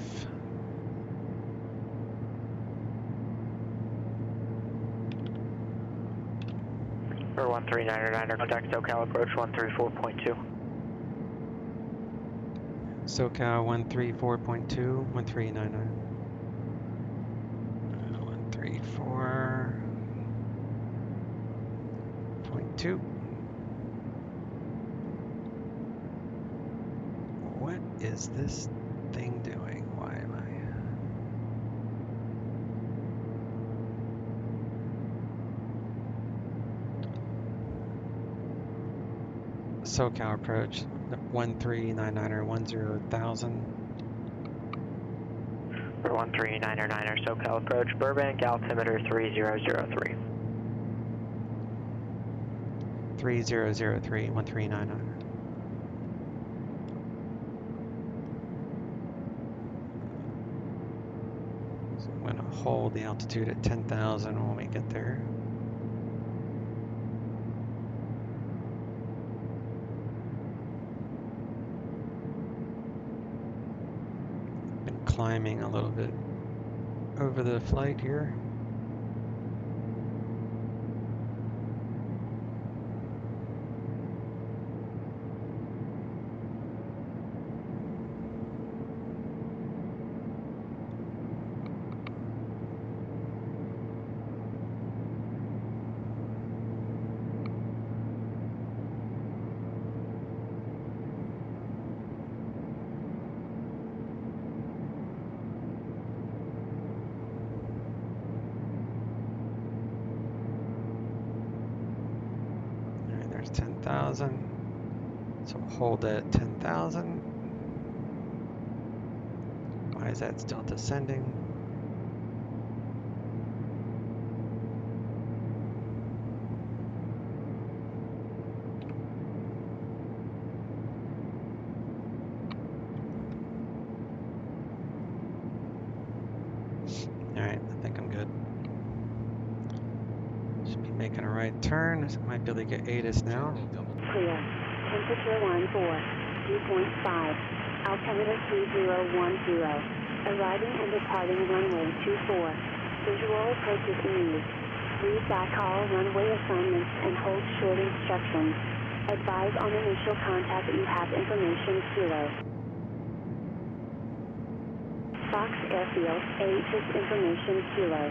For 1399, contact SoCal approach 134.2. SoCal 134.2, 1399. 134.2. What is this thing doing? Why am I? SoCal approach 1399er 10,000. For 1399er SoCal approach, Burbank altimeter 3003. 3003 1399. So I'm going to hold the altitude at 10,000 when we get there. Been climbing a little bit over the flight here. There's 10,000. So we'll hold it at 10,000. Why is that still descending? Alright, I think I'm good. Should be making a right turn. So might be able to get ATIS now. Clear. Temperature 14. Dew point 5. Altimeter 3010. Arriving and departing runway 24. Visual approaches in use. Read backhaul runway assignments and hold short instructions. Advise on initial contact that you have information Kilo. Fox Airfield, ATIS information Kilo.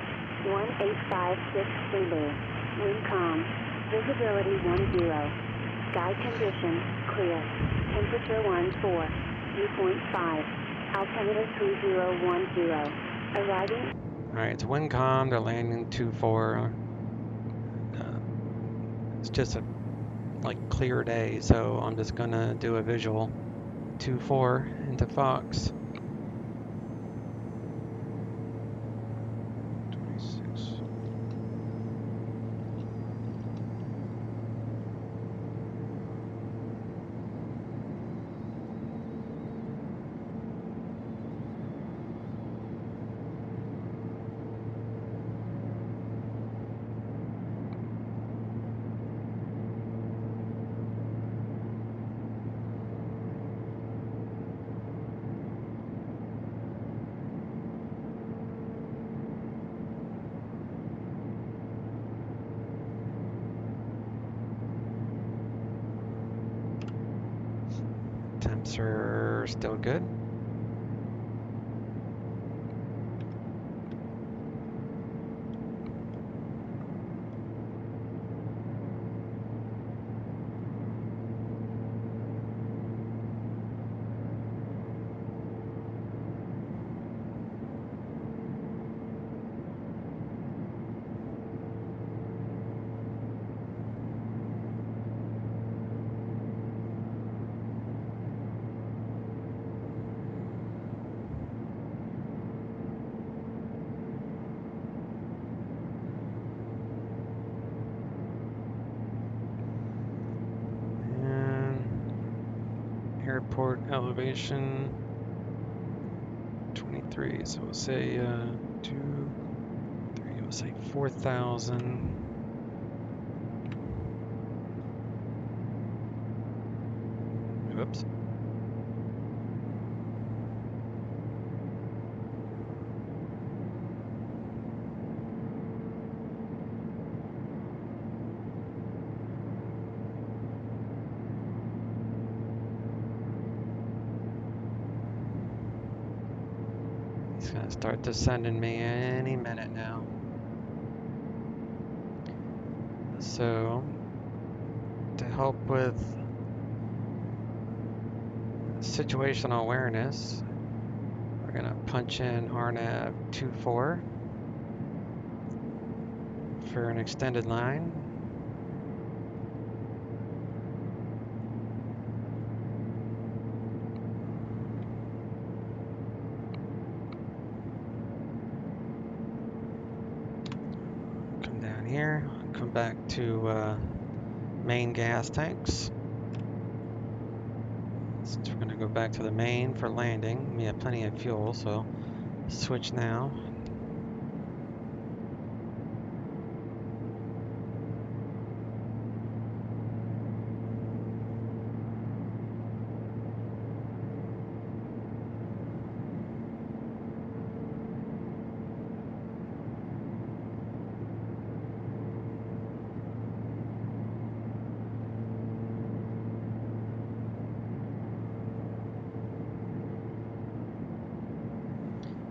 1856 Zulu. Wind calm. Visibility 10. Sky conditions clear. Temperature 14. Dew point 5. Altimeter 3010. Arriving. Alright, it's wind calm. They're landing 2-4. It's just a clear day, so I'm just gonna do a visual 2-4 into Fox. 26. Temps are still good. Airport elevation 23, so we'll say 2, 3, we'll say 4,000. Whoops. He's gonna start descending me any minute now. So, to help with situational awareness, we're gonna punch in RNAV 24 for an extended line. Here, come back to main gas tanks. Since we're going to go back to the main for landing, we have plenty of fuel, so switch now.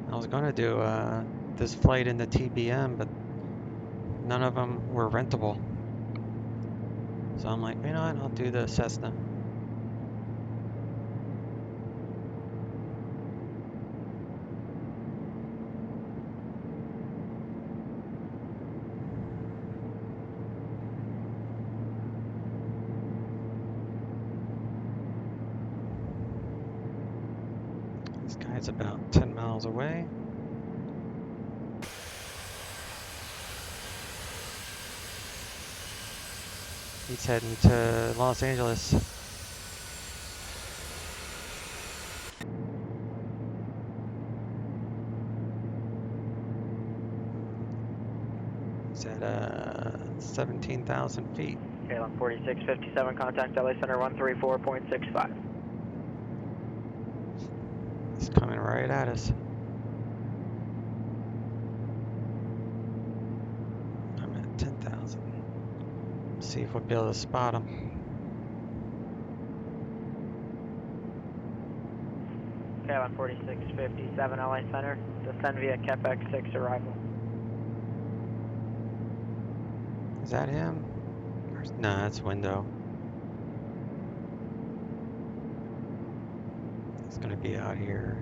I was going to do this flight in the TBM, but none of them were rentable. So I'm like, you know what, I'll do the Cessna. This guy's about 10 miles away. He's heading to Los Angeles. He's at 17,000 feet. KLM 4657, contact LA Center 134.65. He's coming right at us. I'm at 10,000. See if we'll be able to spot him. KLM 4657, LA Center, descend via Quebec 6 arrival. Is that him? No, that's window. He's gonna be out here.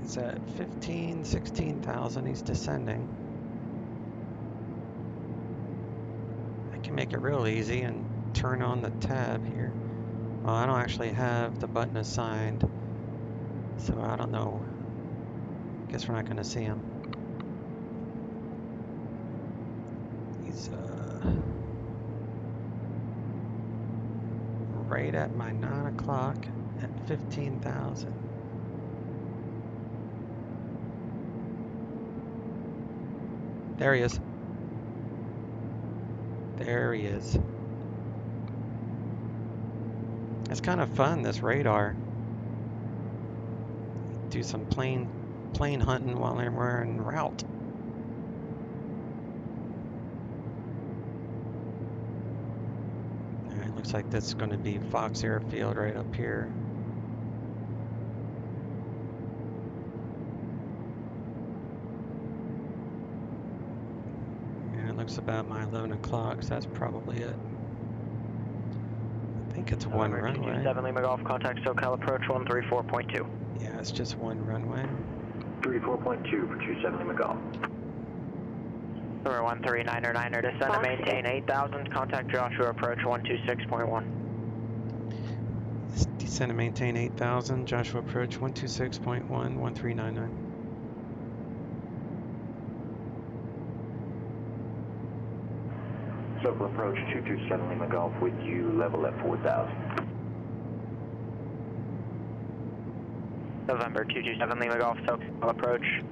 He's at 15, 16,000. He's descending. I can make it real easy and turn on the tab here. Well, I don't actually have the button assigned, so I don't know. Guess we're not going to see him. He's right at my 9 o'clock at 15,000. There he is. There he is. It's kind of fun, this radar. Do some plane hunting while we're en route. Alright, looks like that's going to be Fox Airfield right up here. And it looks about my 11 o'clock, so that's probably it. I think it's one runway. 227 Lima Golf, contact SoCal approach 134.2. Yeah, it's just one runway. 34.2 for 27 Lima Golf. Number 139er, descend and maintain 8,000, contact Joshua approach 126.1. Descend and maintain 8,000, Joshua approach 126.1, 1399. Circle approach 227 Lima Golf with you, level at 4,000. November 227 Lima Golf, SoCal approach.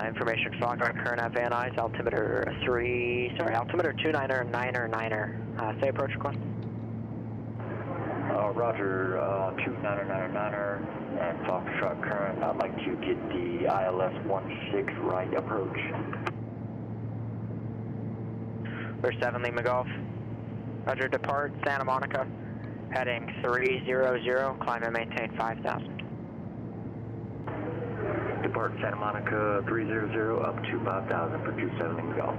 Information Fox on current at Van Nuys, altimeter 29er. Say approach request. Roger, 29er and Foxtrot current. I'd like to get the ILS 16 right approach. We're 7 Lima Golf. Roger, depart Santa Monica, heading 300, climb and maintain 5,000. Depart Santa Monica 300 up to 5,000 for 27 Lima Golf.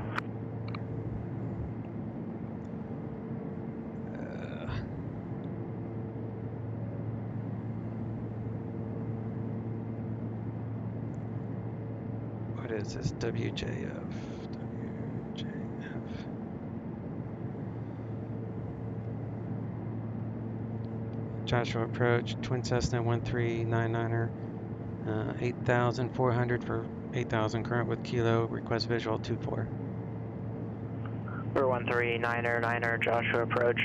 What is this? WJF. Joshua approach, Twin Cessna 1399er, 8,400 for 8,000 current with kilo, request visual 24. We're 139er, Joshua approach.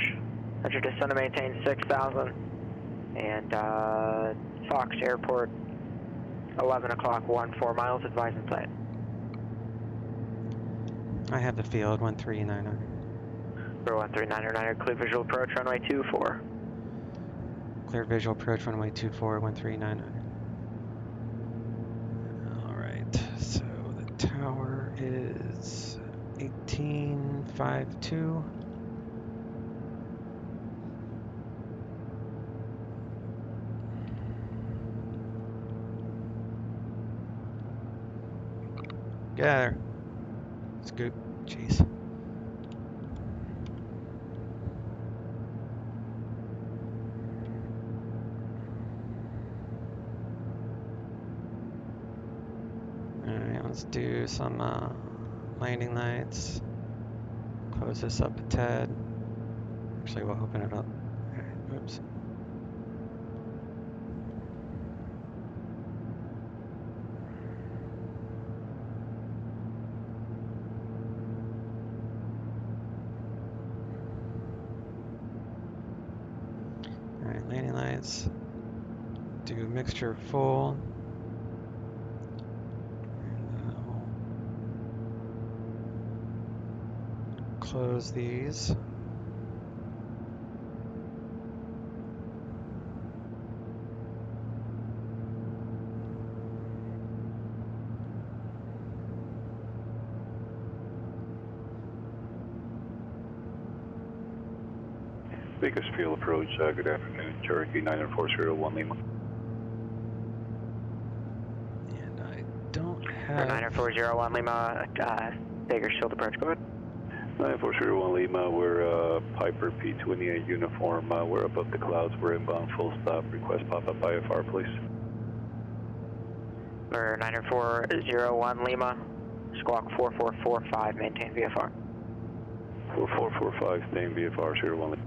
Roger, descend to maintain 6,000. And Fox Airport, 11 o'clock, 14 miles, advise and sight. I have the field, 139er. We're 139er, clear visual approach, runway 24. Clear visual approach, runway 24, 139er. Alright, so the tower is 1852. Get out of there. Scoot. Jeez. Alright, let's do some landing lights. close this up a tad. Actually, we'll open it up. Oops. Alright, landing lights. Do mixture full. And we'll close these. Bakersfield approach, good afternoon, Cherokee 9401 Lima. And I don't have... 9401 Lima, Bakersfield approach, go ahead. 9401 Lima, we're Piper P28 uniform, we're above the clouds, we're inbound, full stop, request pop-up IFR, please. We're 9401 Lima, squawk 4445, maintain VFR. 4445, stay in VFR, 01 Lima.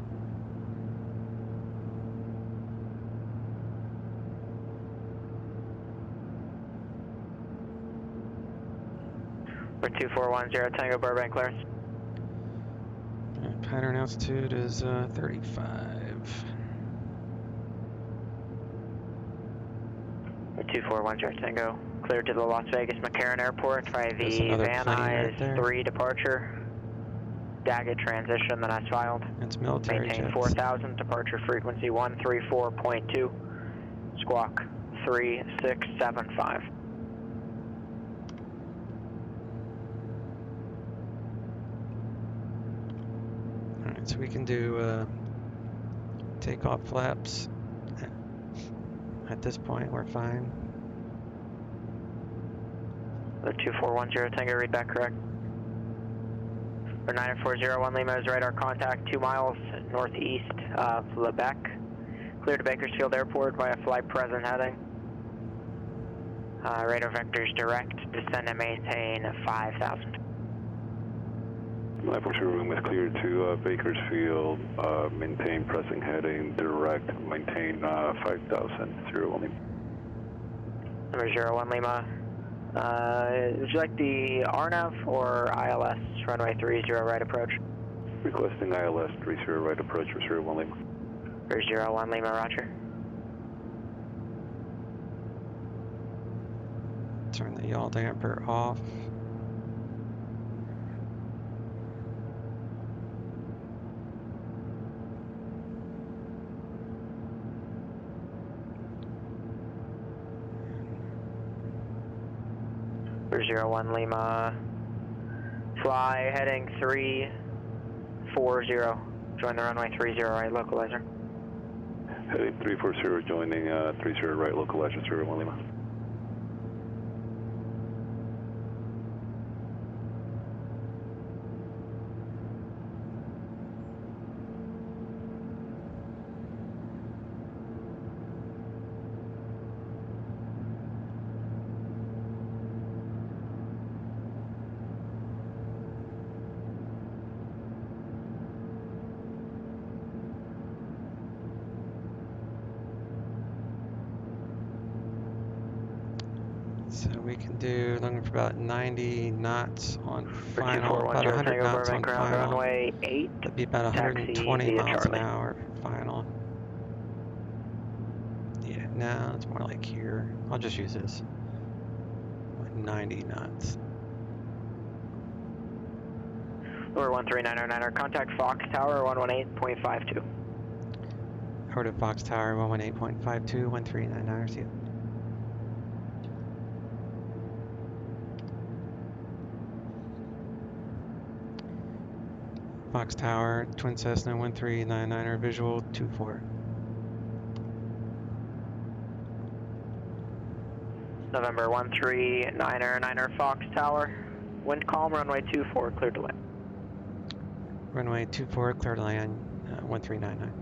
We're 2410 Tango Burbank clearance. Pattern altitude is 35. We're 2410 Tango, cleared to the Las Vegas McCarran Airport by the Van Nuys 3 departure. Daggett transition, then as filed. It's military Maintain jets. 4000, departure frequency 134.2, squawk 3675. Alright, so we can do takeoff flaps. At this point, we're fine. The 2410 Tango, read back correct. For 9401 Lima is radar contact 2 miles northeast of Lebec. Clear to Bakersfield Airport via flight present heading. Radar vectors direct, descend and maintain 5000. 9401 is cleared to Bakersfield, maintain pressing heading, direct, maintain 5000, 01 Lima. Number 01 Lima. Would you like the RNAV or ILS runway 30 right approach? Requesting ILS 30 right approach for 01 Lima. 01 Lima, roger. Turn the yaw damper off. For 01 Lima, fly heading 340. Join the runway 30 right localizer. Heading 340, joining 30 right localizer, 01 Lima. So we can do, looking for about 90 knots on final, about 100 knots on final. Runway 8. That'd be about 120 miles an hour final. Yeah, no, it's more like here. I'll just use this. 90 knots. Or 13909, contact Fox Tower 118.52. Over to Fox Tower 118.52, 1399, see you. Fox Tower, Twin Cessna 1399er, visual 24. November 139er, Fox Tower, wind calm, runway 24, clear to land. Runway 24, clear to land, 1399.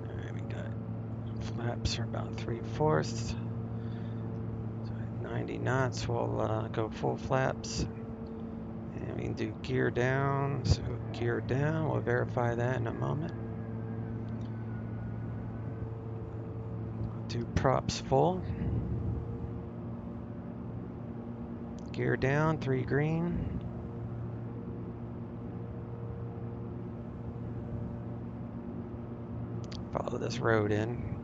Alright, we got flaps flaps for about 3/4. So at 90 knots, we'll go full flaps. And we can do gear down. So gear down, we'll verify that in a moment. Do props full. Gear down, 3 green. Follow this road in.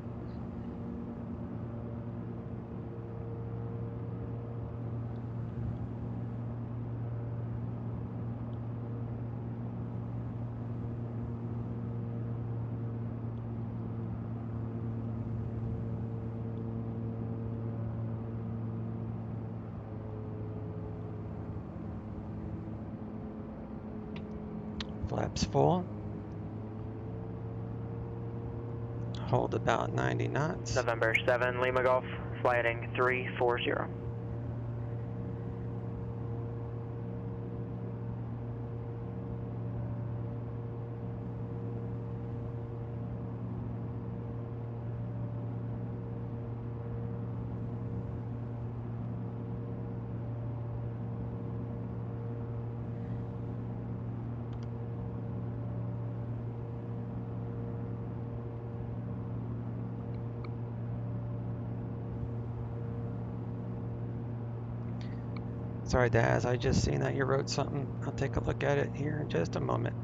Flaps full. Hold about 90 knots. November 7, Lima Golf, sliding 340. Sorry, Daz, I just seen that you wrote something. I'll take a look at it here in just a moment.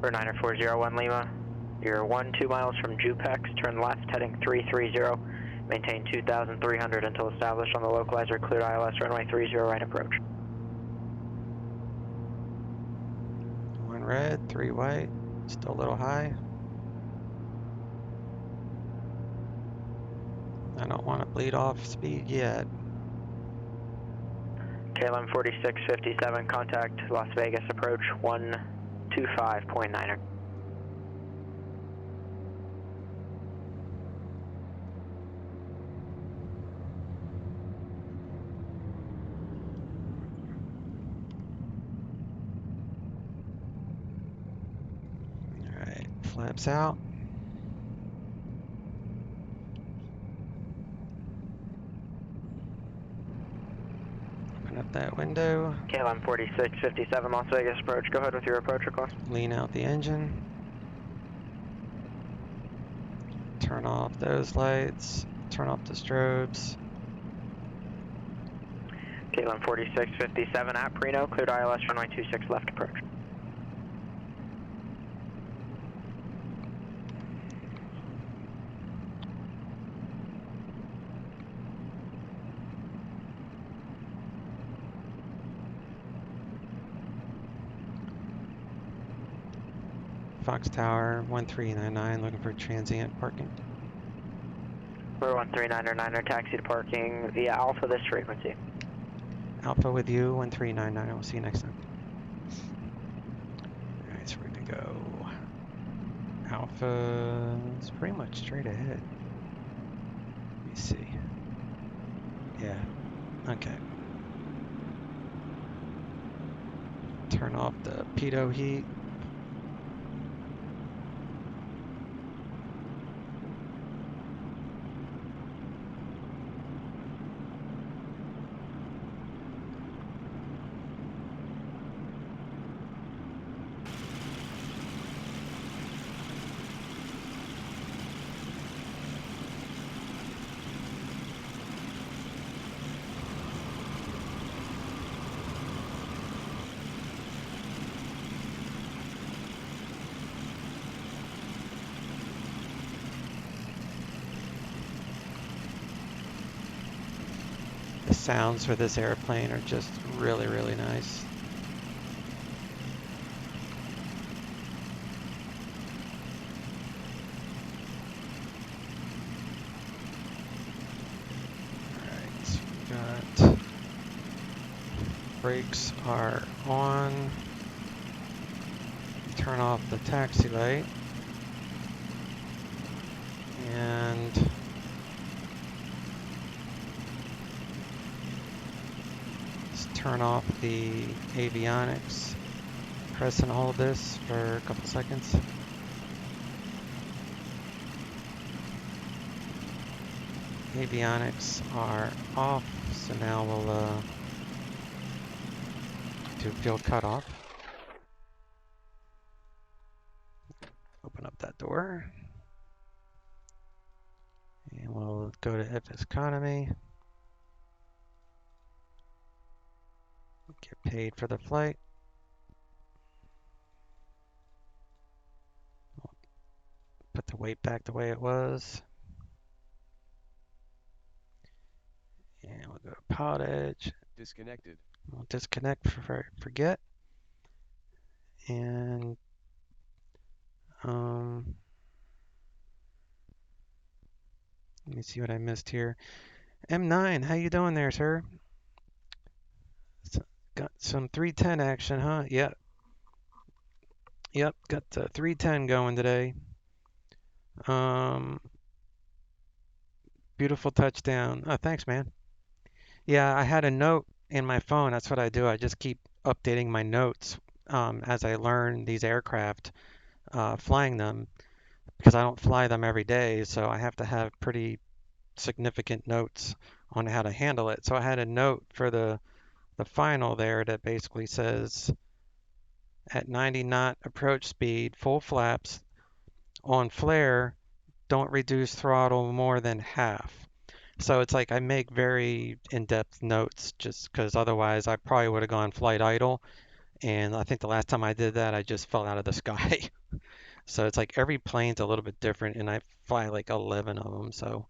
For 90401 Lima, you're 2 miles from Jupex, turn left heading 330, maintain 2,300 until established on the localizer, cleared ILS runway 30 right approach. 1 red, 3 white, still a little high. I don't want to bleed off speed yet. KLM 4657, contact Las Vegas approach 125.9er. Alright, flaps out. Open up that window. KLM 4657, Las Vegas approach. Go ahead with your approach request. Lean out the engine. Turn off those lights. Turn off the strobes. KLM 4657 at Prino, cleared ILS runway 26 left approach. Fox Tower 1399, looking for transient parking. We're 139er, taxi to parking via Alpha this frequency. Alpha with you, 1399. We'll see you next time. Alright, so we're gonna go. Alpha is pretty much straight ahead. Let me see. Yeah, okay. Turn off the pitot heat. The sounds for this airplane are just really, really nice. Alright, so we got brakes are on. Turn off the taxi light. And turn off the avionics. Press and hold this for a couple seconds. Avionics are off, so now we'll do field cutoff. Open up that door. And we'll go to FS Economy. Get paid for the flight. Put the weight back the way it was. And we'll go to PilotEdge. Disconnected. We'll disconnect for forget. And let me see what I missed here. M9, how you doing there, sir? Got some 310 action, huh? Yep. Yep, got the 310 going today. Beautiful touchdown. Oh, thanks, man. Yeah, I had a note in my phone. That's what I do. I just keep updating my notes as I learn these aircraft, flying them, because I don't fly them every day, so I have to have pretty significant notes on how to handle it. So I had a note for the final there that basically says at 90 knot approach speed, full flaps, on flare, don't reduce throttle more than half. So it's like I make very in-depth notes just because otherwise I probably would have gone flight idle. And I think the last time I did that, I just fell out of the sky. So it's like every plane's a little bit different, and I fly like 11 of them. So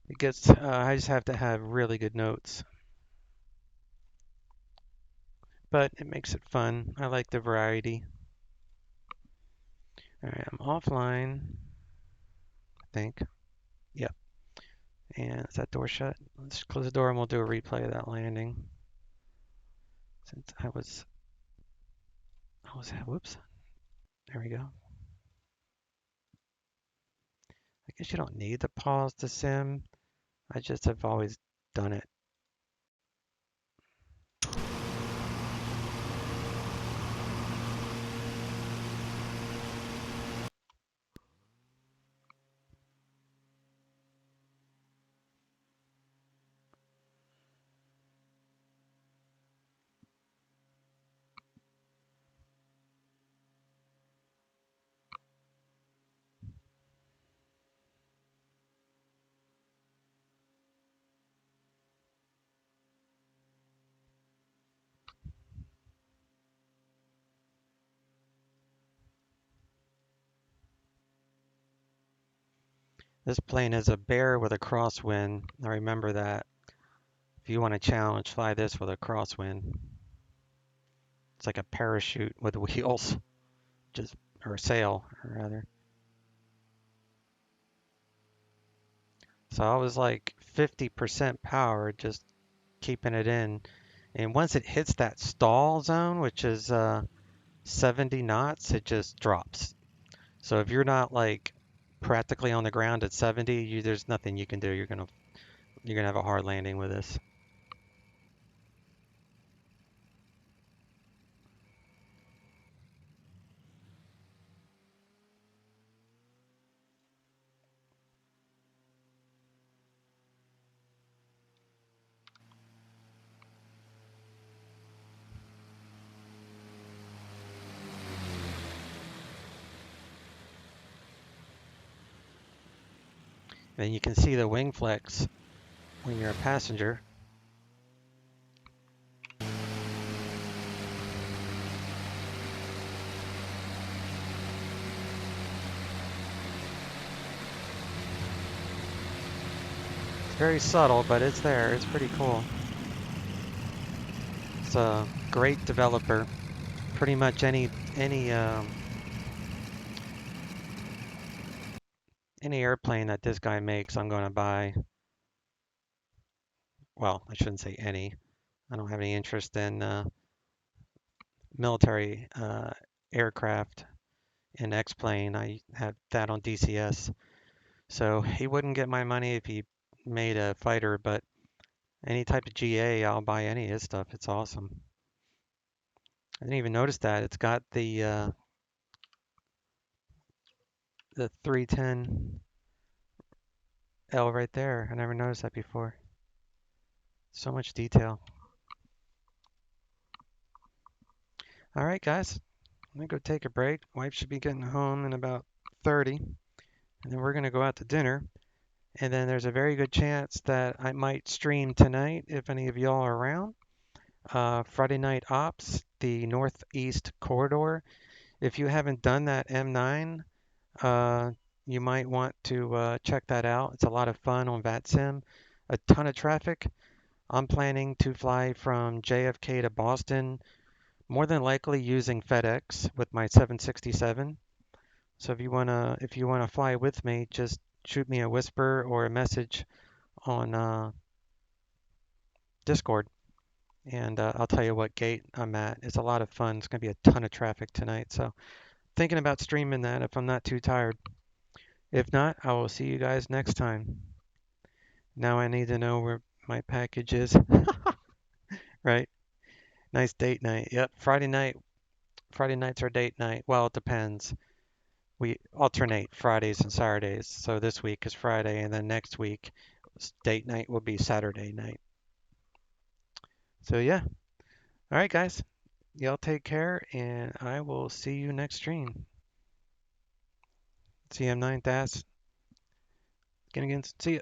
it gets, I just have to have really good notes. But it makes it fun. I like the variety. All right, I'm offline, I think. Yep. And is that door shut? Let's close the door and we'll do a replay of that landing. Since I was, whoops. There we go. I guess you don't need to pause the sim. I just have always done it. This plane is a bear with a crosswind. I remember that. If you want to challenge, fly this with a crosswind. It's like a parachute with wheels, or a sail, rather. So I was like 50% power, just keeping it in. And once it hits that stall zone, which is 70 knots, it just drops. So if you're not like practically on the ground at 70, there's nothing you can do. You're gonna have a hard landing with this. And you can see the wing flex when you're a passenger. It's very subtle, but it's there. It's pretty cool. It's a great developer. Pretty much any airplane that this guy makes, I'm going to buy. Well, I shouldn't say any. I don't have any interest in military aircraft and X-plane. I have that on DCS. So he wouldn't get my money if he made a fighter, but Any type of GA, I'll buy any of his stuff. It's awesome. I didn't even notice that. It's got the 310L right there. I never noticed that before. So much detail. All right, guys. I'm going to go take a break. Wife should be getting home in about 30. And then we're going to go out to dinner. And then there's a very good chance that I might stream tonight if any of y'all are around. Friday Night Ops, the Northeast Corridor. If you haven't done that M9, you might want to check that out. It's a lot of fun on VATSIM. A ton of traffic. I'm planning to fly from JFK to Boston, more than likely using FedEx with my 767. So if you wanna fly with me, just shoot me a whisper or a message on Discord, and I'll tell you what gate I'm at. It's a lot of fun. It's gonna be a ton of traffic tonight, so thinking about streaming that if I'm not too tired. If not, I will see you guys next time. Now I need to know where my package is. Right? Nice date night. Yep, Friday night. Friday night's our date night. Well, it depends. We alternate Fridays and Saturdays. So this week is Friday, and then next week date night will be Saturday night. So yeah. All right, guys. Y'all take care, and I will see you next stream. CM9 DAS. Again. See ya.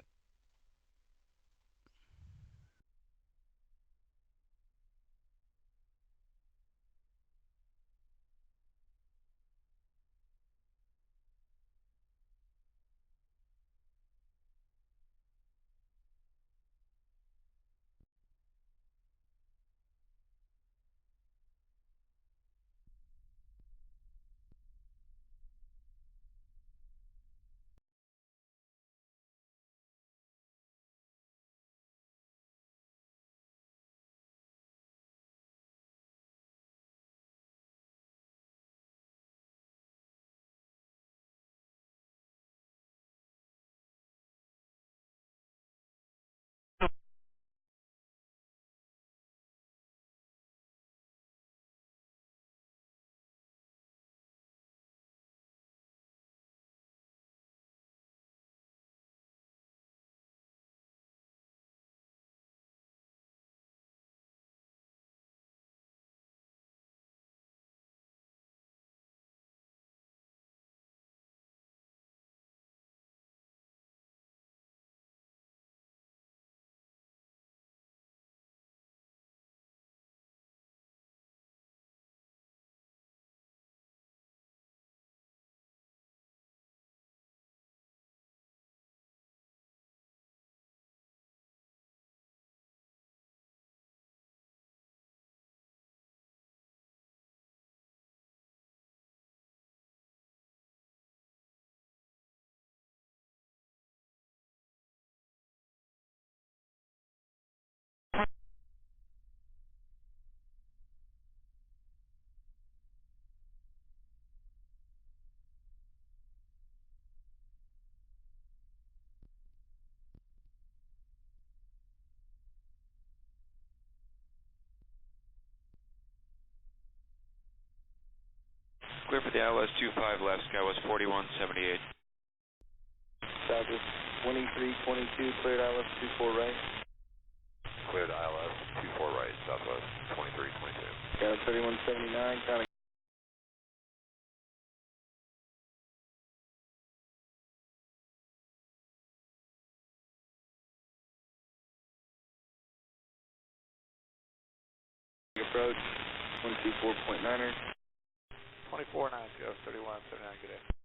Clear for the ILS 25 left, Skywest 4178. Southwest 2322, cleared ILS 24 right. Cleared ILS 24 right, Southwest 2322. Skywest 3179, counting. Approach 124.9er. 24.9, Skywest 3179, good day.